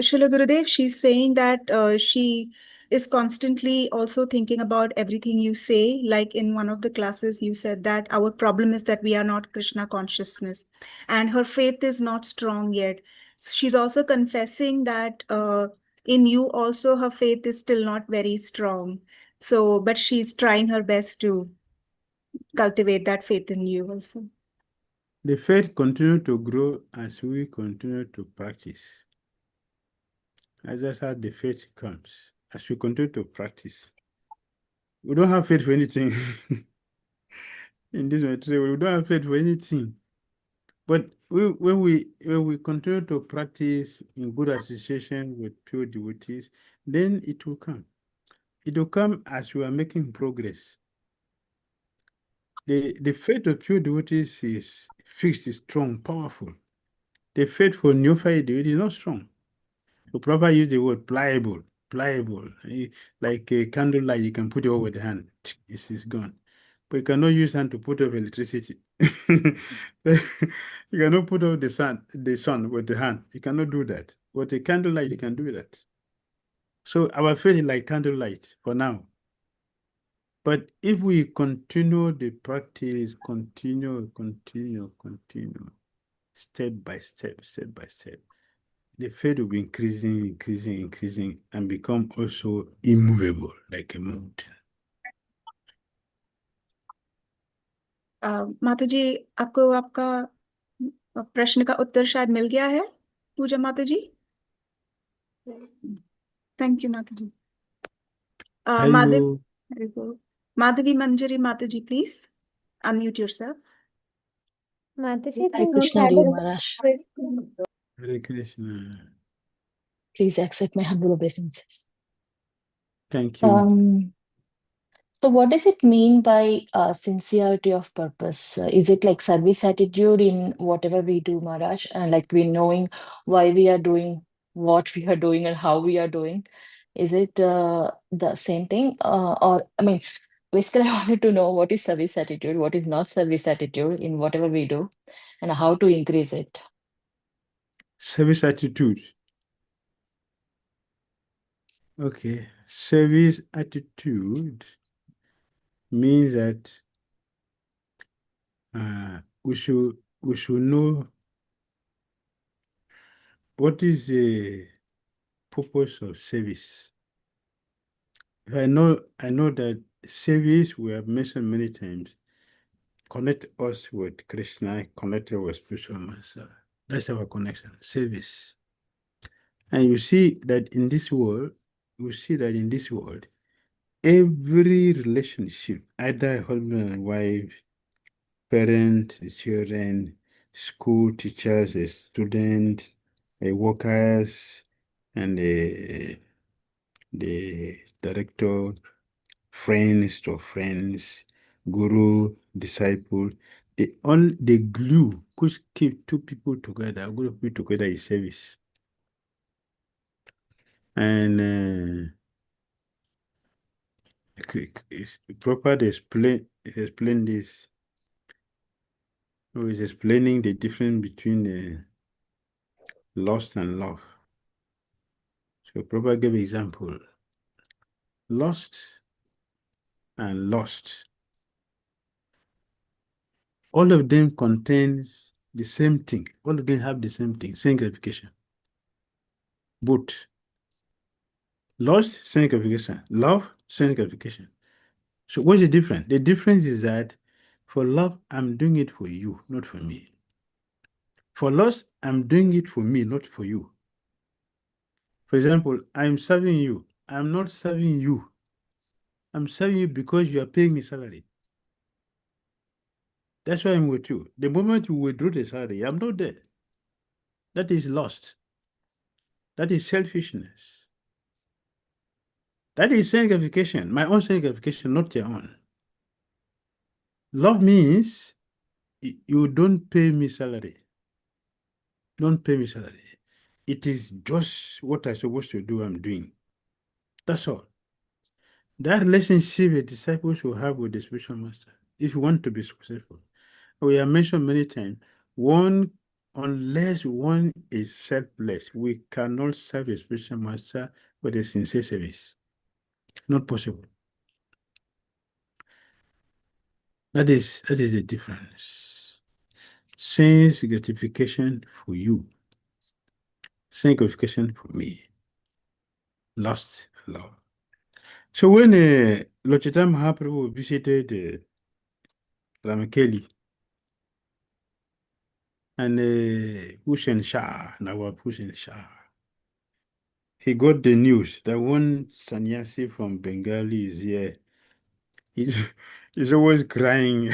Srila Gurudev, she's saying that she is constantly also thinking about everything you say. Like in one of the classes, you said that our problem is that we are not Krishna consciousness, and her faith is not strong yet. She's also confessing that in you also her faith is still not very strong. So, but she's trying her best to cultivate that faith in you also. The faith continue to grow as we continue to practice. That's how the faith comes. As we continue to practice. We don't have faith for anything. In this material, we don't have faith for anything. But when we continue to practice in good association with pure devotees, then it will come. It will come as we are making progress. The faith of pure devotees is fixed, is strong, powerful. The faith for neophyte devotee is not strong. So proper use the word pliable, pliable. Like a candlelight, you can put it over the hand, it's gone. But you cannot use hand to put off electricity. You cannot put off the sun with the hand. You cannot do that. With a candlelight, you can do that. So our faith is like candlelight for now. But if we continue the practice, continue, step by step, the faith will be increasing, and become also immovable, like a mountain. माता जी, आपको आपका प्रश्न का उत्तर शायद मिल गया है, पूजा माता जी। Thank you माता जी। माधवी मंजरी माता जी, please unmute yourself. Mataji, Hare then go Krishna, ahead dear with Maharaj. Hare Krishna. Please accept my humble obeisances. Thank you. So what does it mean by sincerity of purpose? Is it like service attitude in whatever we do, Maharaj? And like we knowing why we are doing what we are doing and how we are doing? Is it the same thing? Or, I mean, basically, I wanted to know what is service attitude, what is not service attitude in whatever we do, and how to increase it. Service attitude. Okay. Service attitude means that we should know what is the purpose of service. I know that service, we have mentioned many times, connect us with Krishna, connect us with spiritual master. That's our connection, service. And you see that in this world, every relationship, either husband and wife, parent, children, school teachers, students, workers, and the director, friends to friends, guru, disciple, the glue which keep two people together, group people together is service. And Prabhupada explain this. He's explaining the difference between lust and love. So Prabhupada gave example. Lust and lust. All of them contains the same thing. All of them have the same thing, same gratification. Both. Lust, same gratification. Love, same gratification. So what's the difference? The difference is that for love, I'm doing it for you, not for me. For lust, I'm doing it for me, not for you. For example, I'm serving you. I'm not serving you. I'm serving you because you are paying me salary. That's why I'm with you. The moment you withdraw the salary, I'm not there. That is lust. That is selfishness. That is sanctification, my own sanctification, not your own. Love means you don't pay me salary. Don't pay me salary. It is just what I'm supposed to do, I'm doing. That's all. That relationship a disciple should have with the spiritual master, if you want to be successful. We have mentioned many times, unless one is selfless, we cannot serve a spiritual master with a sincere service. Not possible. That is the difference. Sense gratification for you, sense gratification for me. Lust, love. So when Lord Chaitanya Mahaprabhu visited Ramakeli and Hussein Shah, Nawab Hussein Shah, he got the news that one sannyasi from Bengali is here. He's, he's always crying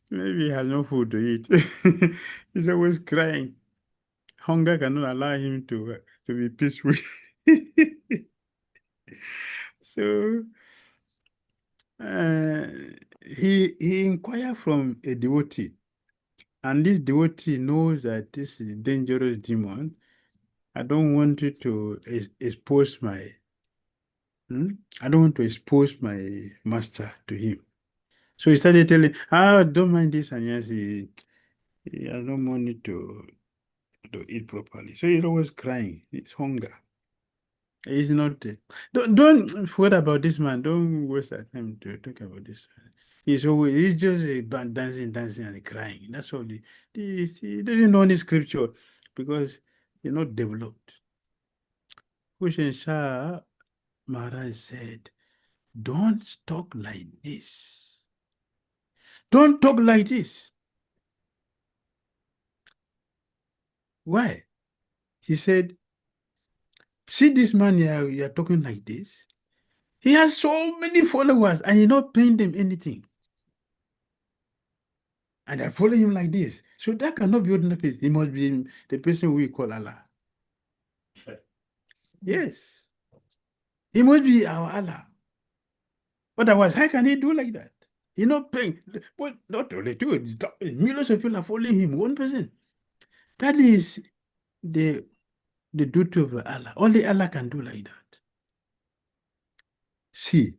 Maybe he has no food to eat. He's always crying. Hunger cannot allow him to be peaceful. So he inquired from a devotee, and this devotee knows that this is a dangerous demon. I don't want you to expose my. I don't want to expose my master to him. So he started telling, don't mind this, and yes, he has no money to eat properly. So he's always crying. It's hunger. He's not. Don't forget about this man. Don't waste our time to talk about this. He's just dancing and crying. That's all. He doesn't know any scripture because he's not developed. Hussein Shah Maharaj said, "Don't talk like this. Don't talk like this." Why? He said, "See this man you're talking like this. He has so many followers and you're not paying them anything. And I follow him like this. So that cannot be ordinary person. He must be the person we call Allah. Yes. He must be our Allah. Otherwise, how can he do like that? He's not paying. Well, not only two, millions of people are following him, one person. That is the duty of Allah. Only Allah can do like that. See,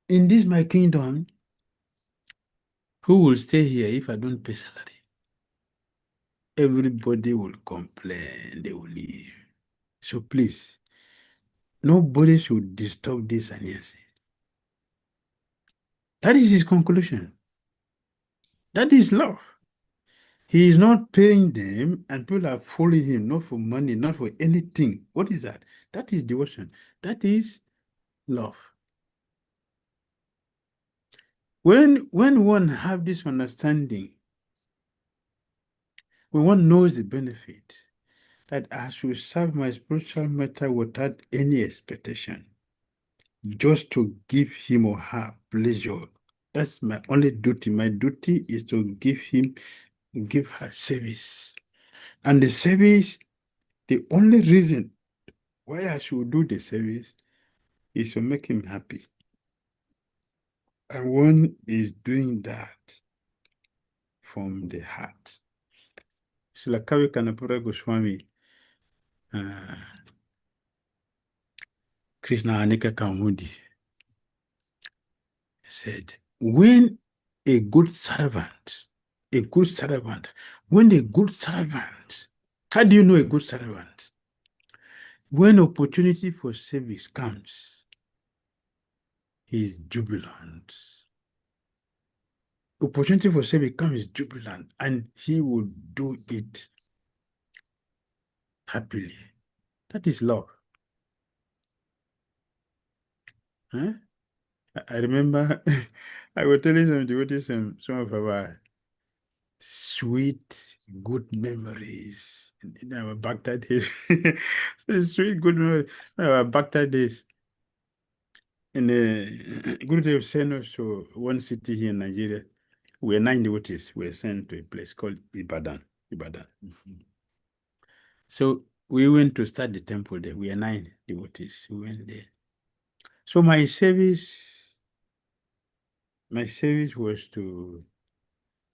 in this my kingdom, who will stay here if I don't pay salary? Everybody will complain, they will leave. So please, nobody should disturb this sannyasi. That is his conclusion. That is love. He is not paying them, and people are following him, not for money, not for anything. What is that? That is devotion. That is love. When one have this understanding, when one knows the benefit, that I should serve my spiritual matter without any expectation, just to give him or her pleasure. That's my only duty. My duty is to give her service. And the service, the only reason why I should do the service is to make him happy. And one is doing that from the heart. Srila Kavi Kanapura Goswami, Krishna Anika Kamudi said, when a good servant, when a good servant, how do you know a good servant? When opportunity for service comes, he is jubilant. Opportunity for service comes jubilant, and he will do it happily. That is love. Huh? I remember I was telling some devotees some of our sweet, good memories in our Bhakti days. Sweet, good memories in our Bhakti days. In the Gurudev sent us to one city here in Nigeria. We were 9 devotees. We were sent to a place called Ibadan. So we went to start the temple there. We were 9 devotees. We went there. So my service was to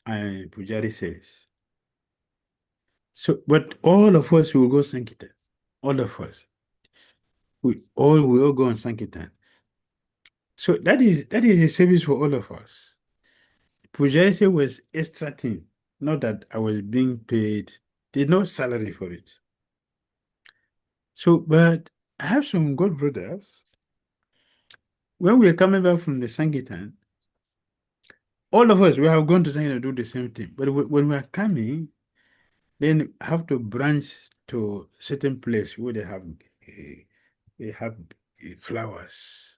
Pujari service. So, but all of us will go Sankirtan. All of us. We all go on Sankirtan. So that is a service for all of us. Pujari was extra thing. Not that I was being paid. There's no salary for it. So, but I have some good brothers. When we are coming back from the Sankirtan, all of us, we have gone to Sankirtan to do the same thing. But when we are coming, then have to branch to certain place where they have flowers.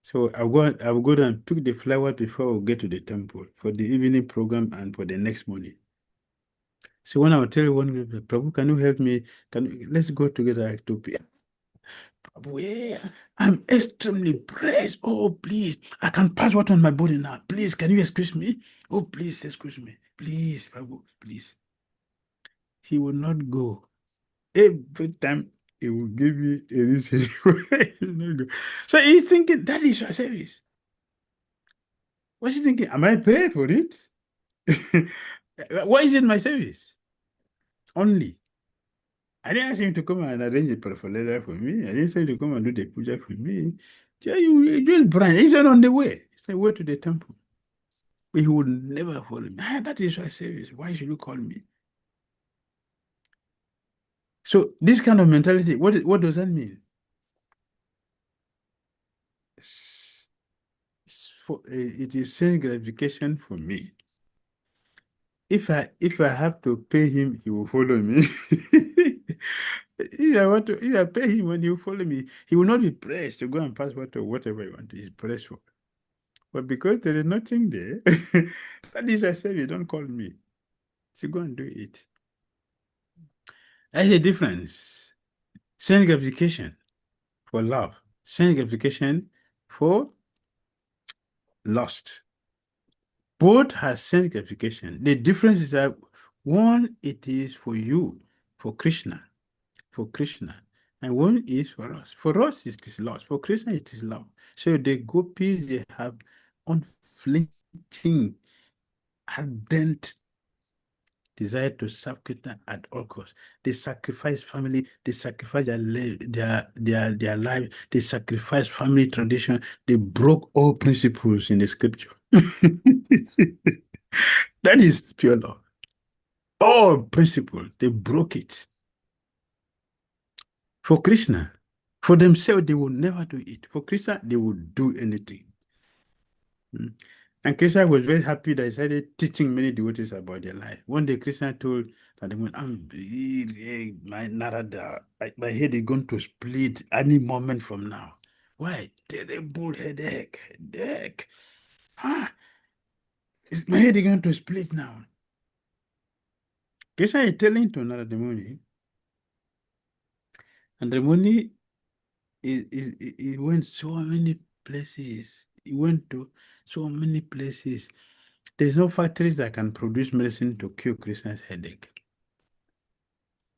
So I'll go and pick the flowers before we get to the temple for the evening program and for the next morning. So when I will tell one group, Prabhu, can you help me? Let's go together at 2 p.m. Prabhu, yeah, I'm extremely pressed. Oh, please, I can pass water on my body now. Please, can you excuse me? Oh, please, excuse me. Please, Prabhu, please. He will not go. Every time he will give me a reason. He will not go. So he's thinking, that is your service. What's he thinking? Am I paid for it? Why is it my service? Only. I didn't ask him to come and arrange a paraphernalia for me. I didn't say to come and do the puja for me. You just Brian. He's not on the way. He's on the way to the temple. But he would never follow me. That is your service. Why should you call me? So this kind of mentality, what does that mean? It is self gratification for me. If I have to pay him, he will follow me. If I pay him when he will follow me, he will not be pressed to go and pass whatever he wants. He's pressed for. But because there is nothing there, that is why I said, you don't call me. So go and do it. That's the difference. Self gratification for love, self gratification for lust. Both have self gratification. The difference is that one, it is for you, for Krishna, and one is for us. For us, it is lust. For Krishna, it is love. So the gopis, they have unflinching, ardent desire to serve Krishna at all costs. They sacrifice family, they sacrifice their life, they sacrifice family tradition, they broke all principles in the scripture. That is pure love. All principles, they broke it. For Krishna, for themselves, they will never do it. For Krishna, they will do anything. And Krishna was very happy that he started teaching many devotees about their life. One day, Krishna told that my Narada, my head is going to split any moment from now. Why? Terrible headache. Huh? My head is going to split now. Krishna is telling to Narada Muni, and the Muni he went so many places. He went to so many places. There's no factories that can produce medicine to cure Krishna's headache.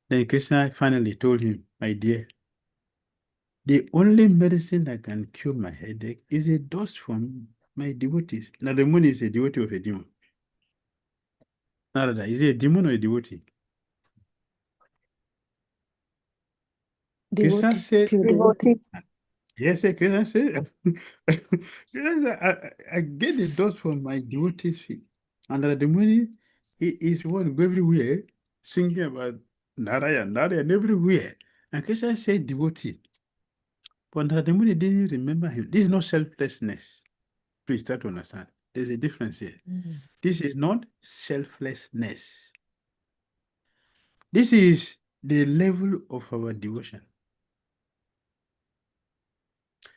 Then Krishna finally told him, my dear, the only medicine that can cure my headache is a dose from my devotees. Now the moon is a devotee of a demon. Narada, is he a demon or a devotee? Krishna Devotee, said, pure devotee. yes, Krishna said, I get the dose from my devotees' feet. And the Muni, he is one go everywhere singing about Narayan everywhere. And Krishna said devotee. But the Muni didn't remember him. This is not selflessness. Please try to understand. There's a difference here. This is not selflessness. This is the level of our devotion.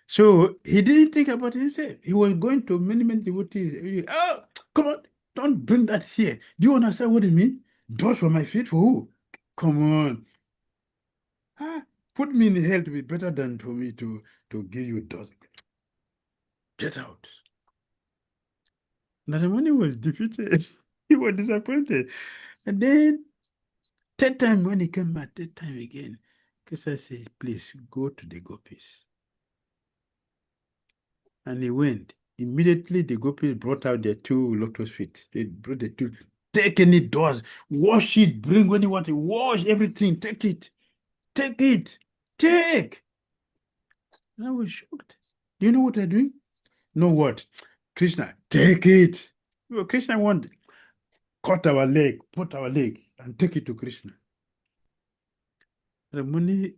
So he didn't think about himself. He was going to many devotees. Oh, come on, don't bring that here. Do you understand what it means? Doors for my feet for who? Come on. Put me in hell to be better than for me to give you doors. Get out. Narayana was defeated. He was disappointed. And then, third time when he came back, third time again, Krishna said, please go to the gopis. And he went. Immediately, the gopis brought out their two lotus feet. They brought the two. Take any doors, wash it, bring when you want to wash everything. Take it. Take. And I was shocked. Do you know what they're doing? Know what? Krishna, take it. Well, Krishna want cut our leg, put our leg, and take it to Krishna. The money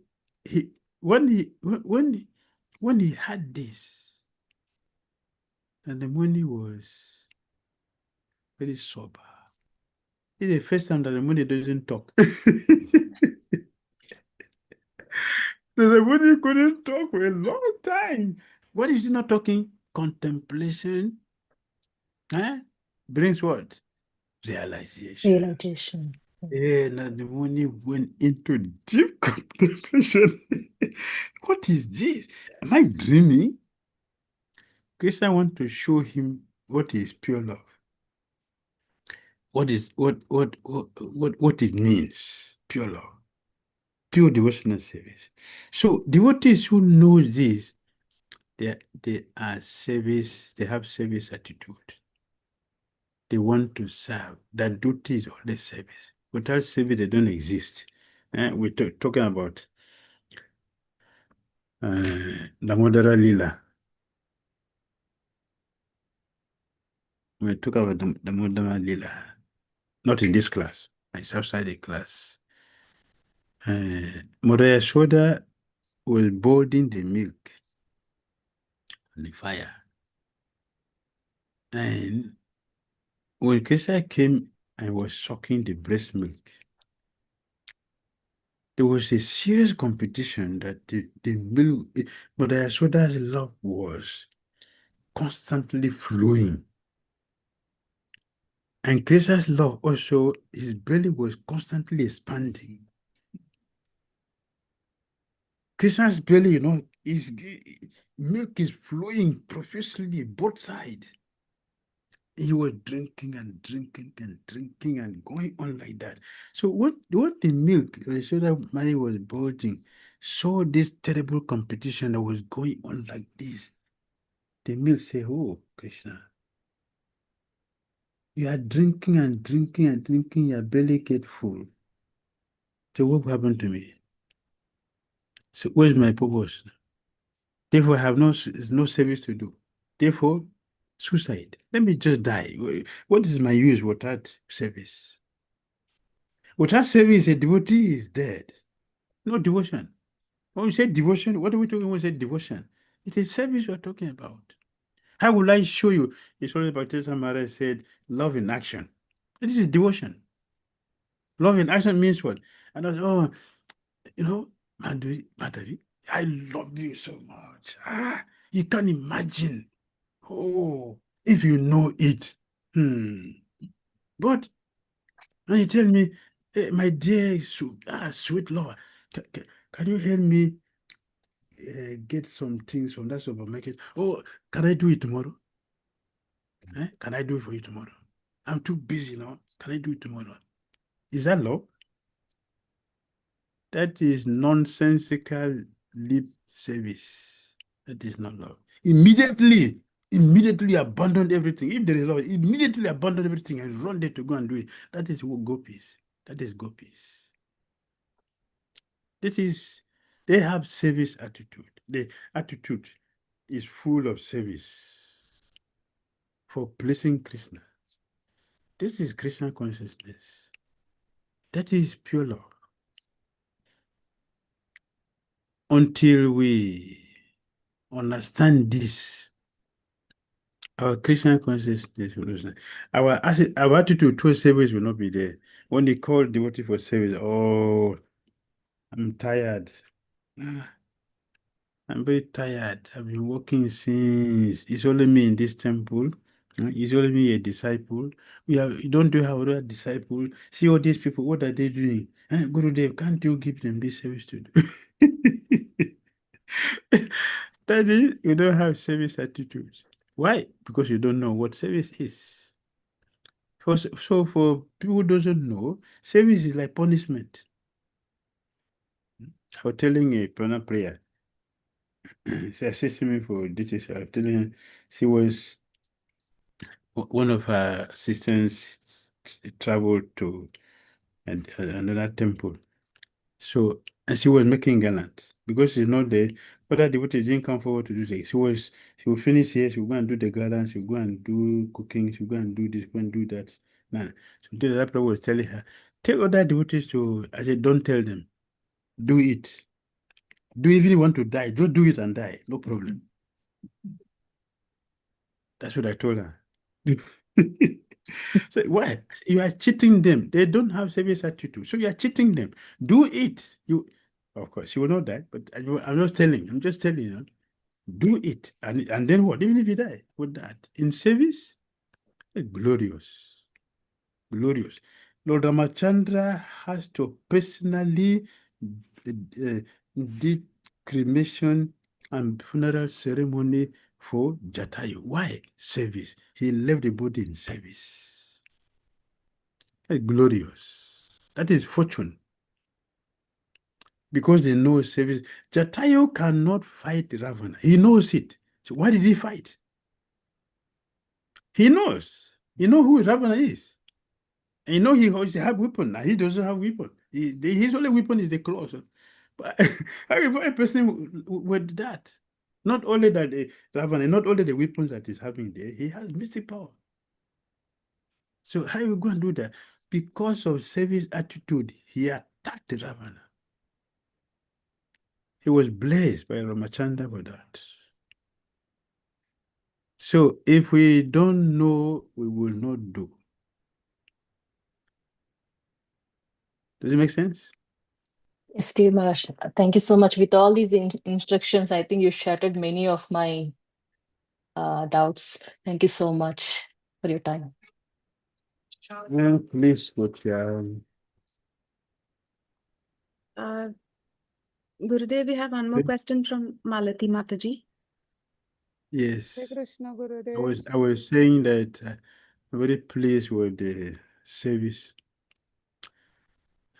when he had this, and the money was very sober. It's the first time that the money doesn't talk. The money couldn't talk for a long time. What is he not talking? Contemplation brings what? Realization. Realization. Yeah, Nandimuni went into deep contemplation. What is this? Am I dreaming? Krishna want to show him what is pure love. What it means, pure love, pure devotional service. So devotees who know this, they have service attitude. They want to serve. That duty is only service. Without service, they don't exist. We're talking about Damodara Lila. We talk about Damodara Lila. Not in this class. It's outside the class. Mother Yashoda was boiling the milk on the fire. And when Krishna came and was sucking the breast milk, there was a serious competition that the milk, Mother Yashoda's love was constantly flowing. And Krishna's love also, his belly was constantly expanding. Krishna's belly, milk is flowing profusely both sides. He was drinking and drinking and drinking and going on like that. So what the milk, Yashoda Mari was boiling, saw this terrible competition that was going on like this. The milk said, "Oh, Krishna, you are drinking and drinking and drinking, your belly get full. So what will happen to me? So where's my purpose? Therefore, I have no service to do. Therefore, suicide. Let me just die. What is my use without service? Without service, a devotee is dead. No devotion. When we say devotion, what are we talking when we say devotion? It is service we're talking about. How will I show you? It's only Baptista Maharaj said, love in action. This is devotion. Love in action means what? And I was, Madhuri, I love you so much. You can't imagine. Oh, if you know it. But when you tell me, hey, my dear sweet lover, can you help me get some things from that supermarket? Oh, can I do it tomorrow? Can I do it for you tomorrow? I'm too busy now. Can I do it tomorrow? Is that love? That is nonsensical lip service. That is not love. Immediately abandon everything. If there is love, immediately abandon everything and run there to go and do it. That is what gopis. That is gopis. They have service attitude. The attitude is full of service for pleasing Krishna. This is Krishna consciousness. That is pure love. Until we understand this, our Krishna consciousness will lose. Our attitude towards service will not be there. When they call devotee for service, oh, I'm tired. I'm very tired. I've been working since. It's only me in this temple. It's only me a disciple. You don't have other disciple. See all these people, what are they doing? Gurudev, can't you give them this service to do? That is, you don't have service attitude. Why? Because you don't know what service is. So for people who doesn't know, service is like punishment. I was telling a prayer. She assisted me for details. I was telling her she was one of her assistants traveled to another temple. So, and she was making gallant because she's not there. But that devotee didn't come forward to do this. She will finish here, she will go and do the gallant, she will go and do cooking, she will go and do this, go and do that. Now, so the other was telling her, tell other devotees to, I said, don't tell them. Do it. Do it if you want to die, just do it and die. No problem. That's what I told her. So why? You are cheating them. They don't have service attitude. So you are cheating them. Do it. Of course, you will not die, but I'm just telling you, do it. And then what? Even if you die, with that. In service, glorious. Glorious. Lord Ramachandra has to personally did cremation and funeral ceremony for Jatayu. Why? Service. He left the body in service. That's glorious. That is fortune. Because they know service. Jatayu cannot fight Ravana. He knows it. So why did he fight? He knows. He knows who Ravana is. And you know he has weapon. Now he doesn't have weapon. His only weapon is the claws. But how you find a person with that? Not only that Ravana, not only the weapons that he's having there, he has mystic power. So how you go and do that? Because of service attitude, he attacked Ravana. He was blessed by Ramachandra for that. So if we don't know, we will not do. Does it make sense? Yes, dear Maharaj. Thank you so much. With all these instructions, I think you shattered many of my doubts. Thank you so much for your time. Please, what you Uh, Gurudev, we have one more question from Malati Mataji. Yes. Hare Krishna, I Gurudev. was saying that I'm very pleased with the service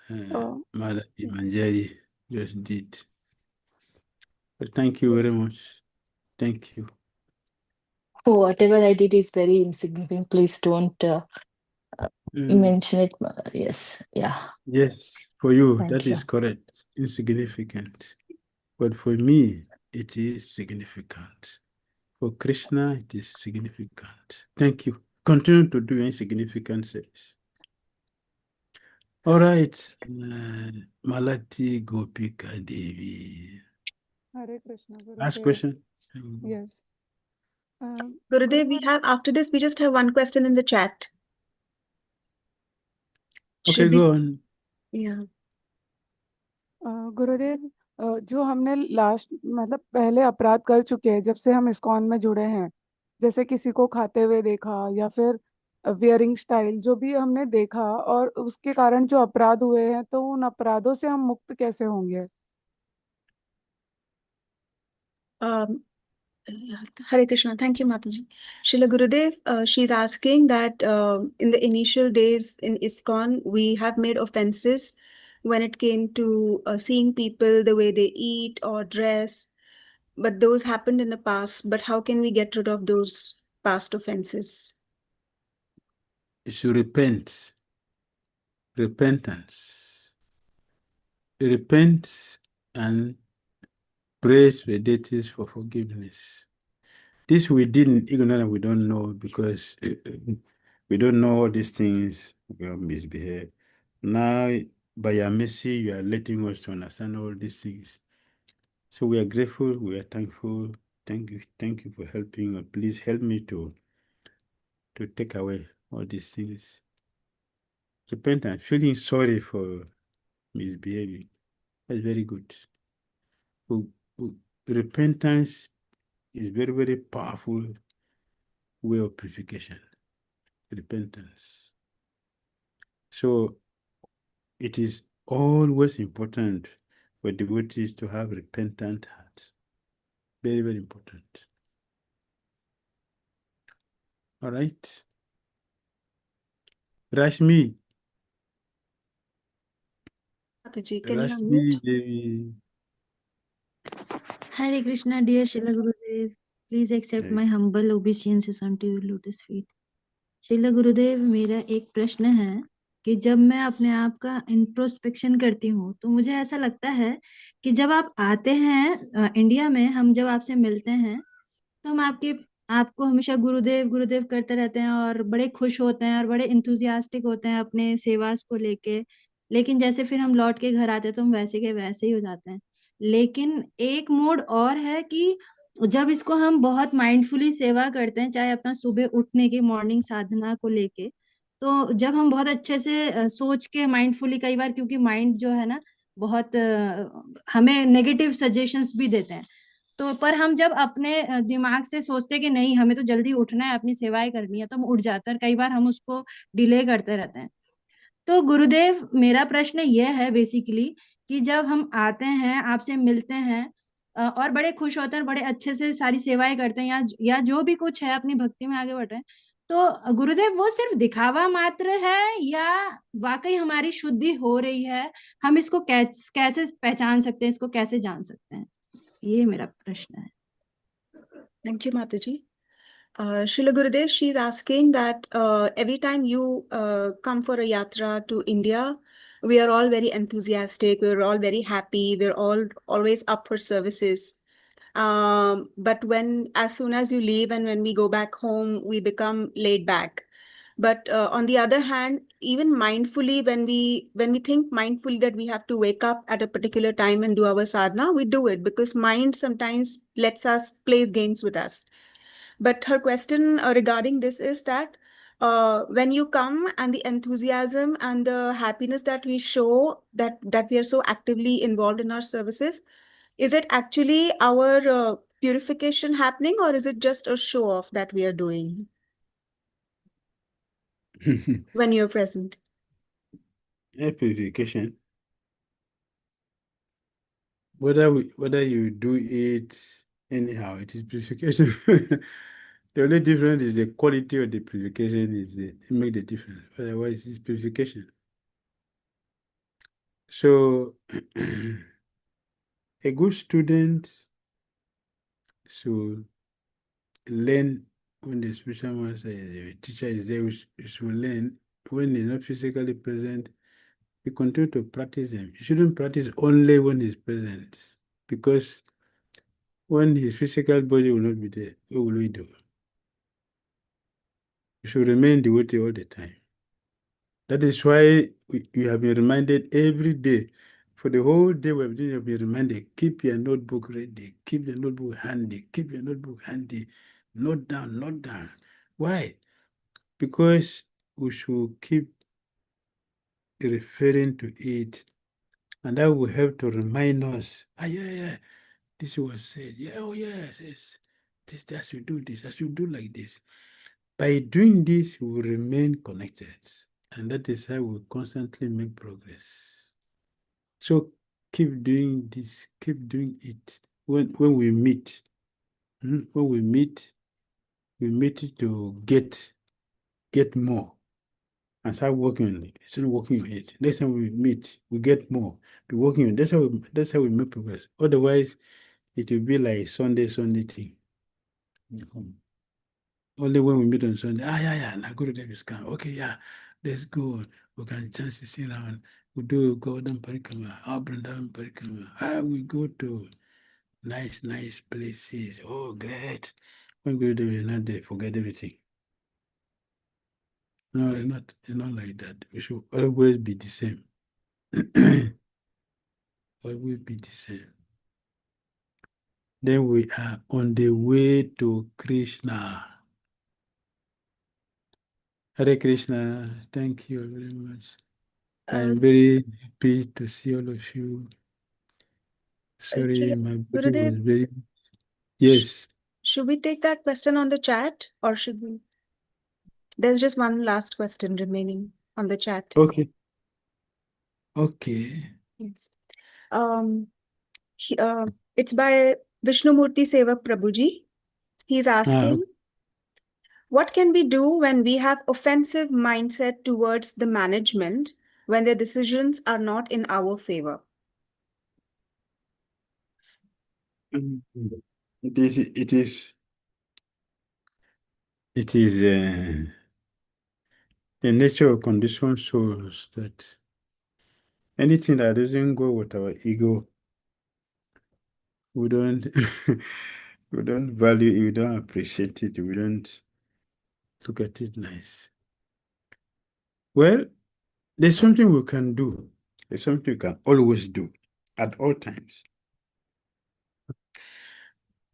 Mother Imanjari just did. But thank you very much. Thank you. Oh, whatever I did is very insignificant. Please don't mention it. Yes. Yeah. Yes, for you, Thank that you. is correct. Insignificant. But for me, it is significant. For Krishna, it is significant. Thank you. Continue to do insignificant service. All right. Malati Gopika Devi. Hare Krishna, Last Gurudev. question. Yes. Gurudev, we have after this, we just have one question in the chat. Okay, Should we? go on. Yeah. गुरुदेव जो हमने last मतलब पहले अपराध कर चुके हैं जब से हम इस्कॉन में जुड़े हैं, जैसे किसी को खाते हुए देखा या फिर वियरिंग स्टाइल, जो भी हमने देखा और उसके कारण जो अपराध हुए हैं, तो उन अपराधों से हम मुक्त कैसे होंगे? Hare Krishna. Thank you, Mataji. Srila Gurudev, she's asking that in the initial days in ISKCON, we have made offenses when it came to seeing people the way they eat or dress, but those happened in the past. But how can we get rid of those past offenses? Is to repent. Repentance. Repent and pray to the deities for forgiveness. This we didn't ignore, we don't know because we don't know all these things. We are misbehaved. Now, by your mercy, you are letting us to understand all these things. So we are grateful, we are thankful. Thank you for helping. Please help me to take away all these things. Repentance, feeling sorry for misbehaving. That's very good. Repentance is very, very powerful way of purification. Repentance. So it is always important for devotees to have repentant hearts. Very, very important. All right. Rashmi. Mataji, can you Rashmi unmute? Devi. Hare Krishna, dear Srila Gurudev. Please accept my humble obeisances unto your lotus feet. Srila गुरुदेव, मेरा एक प्रश्न है कि जब मैं अपने आप का इंट्रोस्पेक्शन करती हूँ तो मुझे ऐसा लगता है कि जब आप आते हैं इंडिया में, हम जब आपसे मिलते हैं तो हम आपको हमेशा गुरुदेव गुरुदेव करते रहते हैं और बड़े खुश होते हैं और बड़े इंथुजियास्टिक होते हैं अपने सेवास को लेके। लेकिन जैसे फिर हम लौट के घर आते हैं तो हम वैसे के वैसे ही हो जाते हैं। लेकिन एक मोड और है कि जब इसको हम बहुत माइंडफुली सेवा करते हैं, चाहे अपना सुबह उठने की मॉर्निंग साधना को लेके, तो जब हम बहुत अच्छे से सोच के माइंडफुली, कई बार क्योंकि माइंड जो है ना बहुत हमें नेगेटिव सजेशंस भी देते हैं, तो पर हम जब अपने दिमाग से सोचते हैं कि नहीं हमें तो जल्दी उठना है, अपनी सेवाएं करनी है, तो हम उठ जाते हैं। कई बार हम उसको डिले करते रहते हैं। तो गुरुदेव, मेरा प्रश्न यह है बेसिकली कि जब हम आते हैं, आपसे मिलते हैं और बड़े खुश होते हैं, बड़े अच्छे से सारी सेवाएं करते हैं या जो भी कुछ है अपनी भक्ति में आगे बढ़ रहे हैं, तो गुरुदेव वो सिर्फ दिखावा मात्र है या वाकई हमारी शुद्धि हो रही है? हम इसको कैसे पहचान सकते हैं, इसको कैसे जान सकते हैं? ये मेरा प्रश्न है। Thank you, Mataji. Srila Gurudev, she's asking that every time you come for a yatra to India, we are all very enthusiastic, we're all very happy, we're all always up for services. But as soon as you leave and when we go back home, we become laid back. But on the other hand, even mindfully, when we think mindfully that we have to wake up at a particular time and do our sadhana, we do it because mind sometimes lets us plays games with us. But her question regarding this is that when you come and the enthusiasm and the happiness that we show, that we are so actively involved in our services, is it actually our purification happening, or is it just a show off that we are doing when you're present? Purification. Whether you do it anyhow, it is purification. The only difference is the quality of the purification it make the difference. Otherwise, it's purification. So, a good student should learn when the spiritual master, the teacher is there, we should learn when he's not physically present. We continue to practice him. You shouldn't practice only when he's present, because when his physical body will not be there, what will we do? You should remain devotee all the time. That is why we have been reminded every day. For the whole day, we have been reminded, keep your notebook ready, keep the notebook handy, keep your notebook handy. Note down, note down. Why? Because we should keep referring to it, and that will help to remind us, yeah, this was said. Yeah, oh yes, this, I should do this, I should do like this. By doing this, we will remain connected, and that is how we constantly make progress. So keep doing this, keep doing it. When we meet, we meet to get more and start working on it. Start working on it. Next time we meet, we get more. Be working on it. That's how we make progress. Otherwise, it will be like Sunday thing. Only when we meet on Sunday, yeah, now go to Davis camp. Okay, yeah, let's go. We can chance to sit around. We do Golden Parikama, Abrandavan Parikama. We go to nice places. Oh, great. When we go to Davis, not there, forget everything. No, it's not like that. We should always be the same. Always be the same. Then we are on the way to Krishna. Hare Krishna. Thank you very much. I'm very happy to see all of you. Sorry, my body was Gurudev, very... Yes. should we take that question on the chat, or should we? There's just one last question remaining on the chat. Okay. Okay. Yes. It's by Vishnumurti Sevak Prabhuji. He's asking, what can we do when we have offensive mindset towards the management when their decisions are not in our favor? It is the nature of conditioned souls that anything that doesn't go with our ego, we don't we don't value it, we don't appreciate it, we don't look at it nice. Well, there's something we can do. There's something we can always do at all times.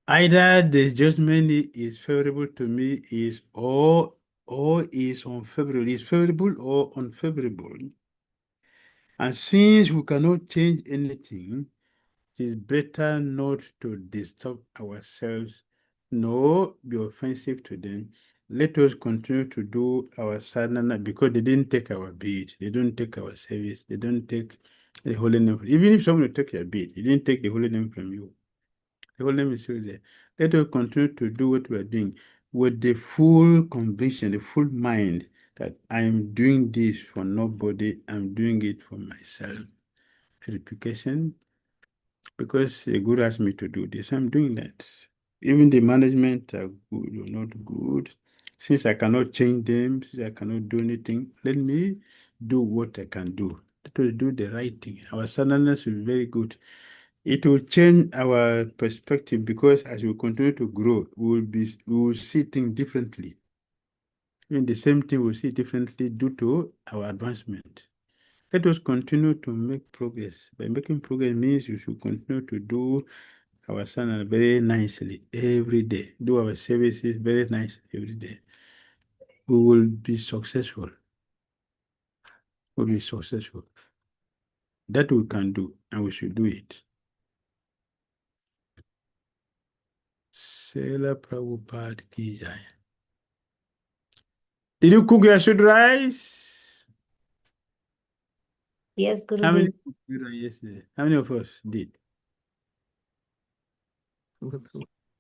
Either the judgment is favorable to me or is unfavorable, is favorable or unfavorable. And since we cannot change anything, it is better not to disturb ourselves nor be offensive to them. let us continue to do our sadhana because they didn't take our bead, they don't take our service, they don't take the holy name. Even if someone took your bead, he didn't take the holy name from you. The holy name is still there. Let us continue to do what we are doing with the full conviction, the full mind that I am doing this for nobody, I'm doing it for myself. Purification, because the Guru asked me to do this, I'm doing that. Even the management are good or not good. Since I cannot change them, since I cannot do anything, let me do what I can do. Let us do the right thing. Our sadhana will be very good. It will change our perspective because as we continue to grow, we will see things differently. In the same thing, we'll see differently due to our advancement. Let us continue to make progress. By making progress means we should continue to do our sadhana very nicely every day. Do our services very nicely every day. We will be successful. We'll be successful. That we can do, and we should do it. Sela Prabhupada ki jai. Did you cook your sweet rice? Yes, How many Gurudev. cooked sweet rice yesterday? How many of us did?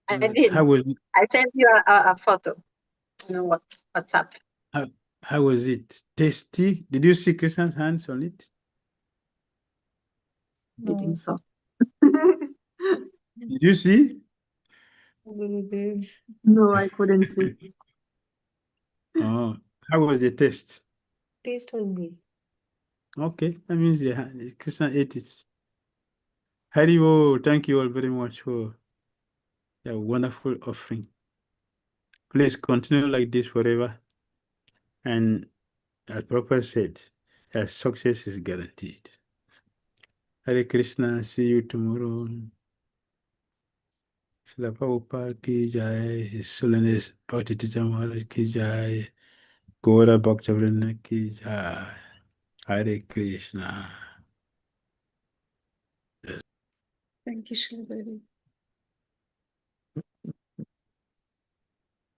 I did. How was it? I sent you a photo. You know what? WhatsApp. How was it? Tasty? Did you see Christian's hands on it? I think so. Did you see? Gurudev. No, I couldn't see. Oh, how was the taste? Taste was good. Okay, that means the Christian ate it. Haribo, thank you all very much for your wonderful offering. Please continue like this forever. And as Prabhupada said, that success is guaranteed. Hare Krishna, see you tomorrow. Srila Prabhupada ki jai, His Holiness Bhakti Tija Maharaj ki jai, Gaura Bhaktivinoda ki jai. Hare Krishna. Thank you, Shri Gurudev.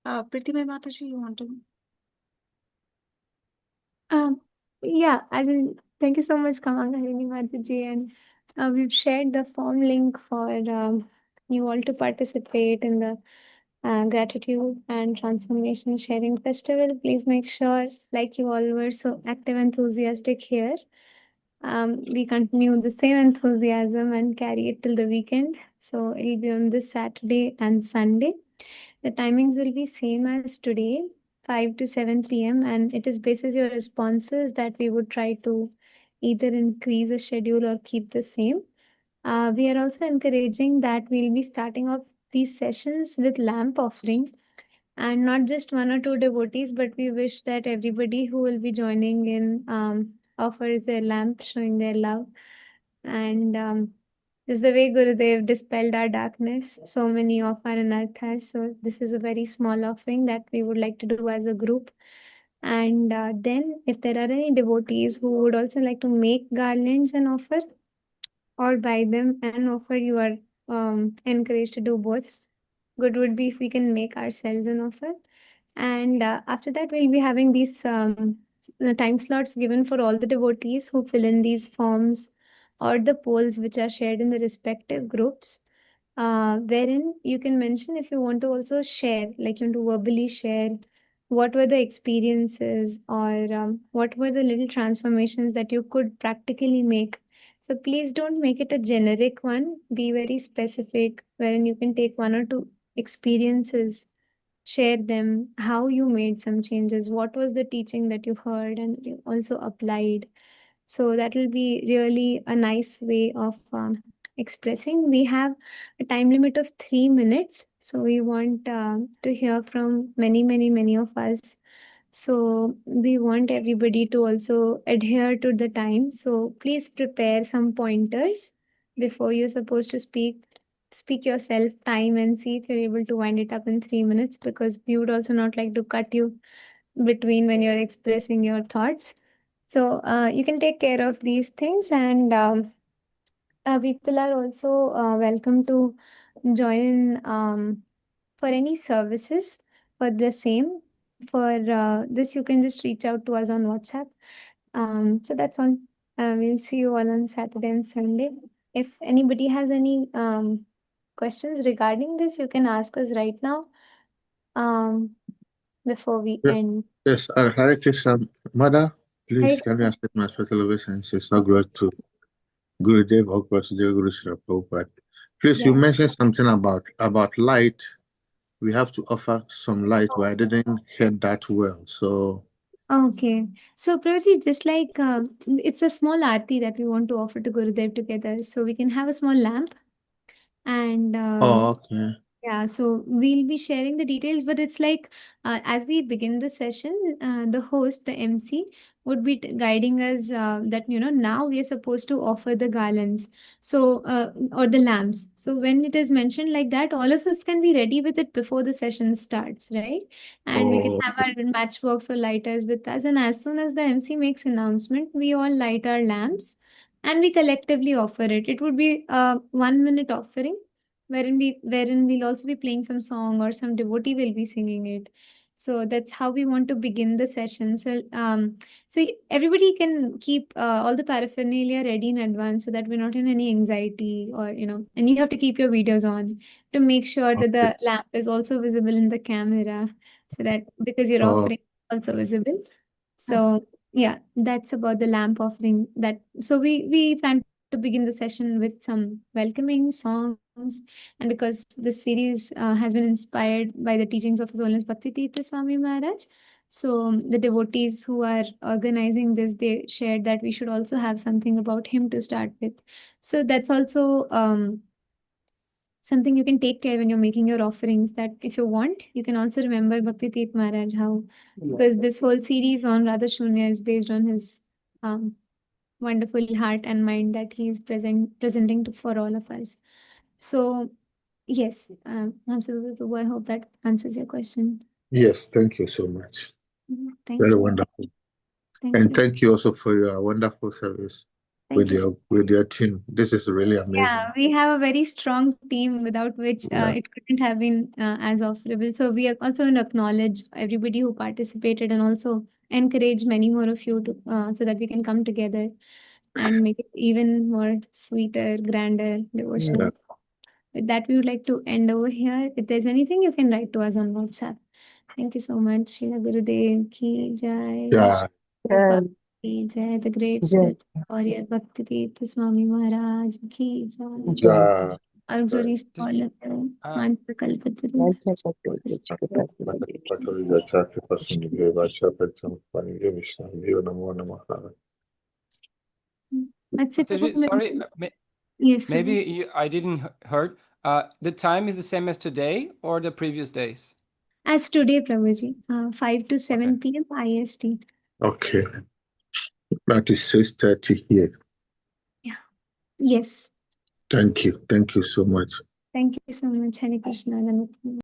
Pratima Mataji, you want to? Yeah, as in, thank you so much, Kamangalini Mataji, and we've shared the form link for you all to participate in the Gratitude and Transformation Sharing Festival. Please make sure, like you all were so active, enthusiastic here, we continue the same enthusiasm and carry it till the weekend. So it'll be on this Saturday and Sunday. The timings will be same as today, 5 to 7 p.m. And it is basis your responses that we would try to either increase the schedule or keep the same. We are also encouraging that we'll be starting off these sessions with lamp offering, and not just one or two devotees, but we wish that everybody who will be joining in offers a lamp showing their love. And this is the way Gurudev dispelled our darkness, so many of our anarthas. So this is a very small offering that we would like to do as a group. And then if there are any devotees who would also like to make garlands and offer, or buy them and offer, you are encouraged to do both. Good would be if we can make ourselves an offer. And after that, we'll be having these time slots given for all the devotees who fill in these forms or the polls which are shared in the respective groups, wherein you can mention if you want to also share, like you want to verbally share what were the experiences, or what were the little transformations that you could practically make. So please don't make it a generic one. Be very specific, wherein you can take one or two experiences, share them, how you made some changes, what was the teaching that you heard and you also applied. So that will be really a nice way of expressing. We have a time limit of 3 minutes. So we want to hear from many of us. So we want everybody to also adhere to the time. So please prepare some pointers before you're supposed to speak. Speak yourself time and see if you're able to wind it up in 3 minutes, because we would also not like to cut you between when you're expressing your thoughts. So you can take care of these things, and people are also welcome to join in for any services for the same. for this, you can just reach out to us on WhatsApp. So that's all. We'll see you all on Saturday and Sunday. If anybody has any questions regarding this, you can ask us right now before we Yeah. end. Yes, Hare Krishna. Mother, Hare please, can you accept my special obeisances? So great to Gurudev or Guru Srila Prabhupada. Please, you Yeah. mentioned something about light. We have to offer some light, but I didn't hear that well. So, Okay. So, Prabhuji, just like it's a small aarti that we want to offer to Gurudev together. So, we can have a small lamp and okay. yeah, so we'll be sharing the details, but it's like as we begin the session, the host, the MC, would be guiding us that, now we are supposed to offer the garlands. So, or the lamps. So, when it is mentioned like that, all of us can be ready with it before the session starts, right? And we can have our matchbox or lighters with us. And as soon as the MC makes announcement, we all light our lamps and we collectively offer it. It would be a 1 minute offering wherein we'll also be playing some song or some devotee will be singing it. So that's how we want to begin the session. So everybody can keep all the paraphernalia ready in advance so that we're not in any anxiety or and you have to keep your videos on to make sure that the lamp is also visible in the camera, so that because your offering is also visible. So yeah, that's about the lamp offering. So we plan to begin the session with some welcoming songs, and because this series has been inspired by the teachings of His Holiness Bhakti Swami Maharaj, so the devotees who are organizing this, they shared that we should also have something about him to start with. So that's also something you can take care when you're making your offerings, that if you want, you can also remember Bhakti Tirth Maharaj, how, because this whole series on Radha Shunya is based on his wonderful heart and mind that he is presenting for all of us. So, yes, Namsa Prabhu, I hope that answers your question. Yes, thank you so much. Thank Very you. wonderful. Thank And you. thank you also for your wonderful service Thank you. with your team. This is really amazing. Yeah, we have a very strong team without which it couldn't have been as offerable. So we are also want to acknowledge everybody who participated and also encourage many more of you to so that we can come together and make it even more sweeter, grander, devotional. With that, we would like to end over here. If there's anything, you can write to us on WhatsApp. Thank you so much. Srila Gurudev ki jai. Yeah. Prabhupada ki jai. The great spirit warrior Bhakti Tirtha Swami Maharaj ki jai. Yeah. Our glories to all of you. Mantra Kalpataru. That's it. Mataji, sorry, Yes, maybe Prabhu. I didn't heard. The time is the same as today or the previous days? As today, Prabhuji, 5 to 7 p.m. IST. Okay. That is 6:30 here. Yeah. Yes. Thank you. Thank you so much. Thank you so much. Hare Krishna.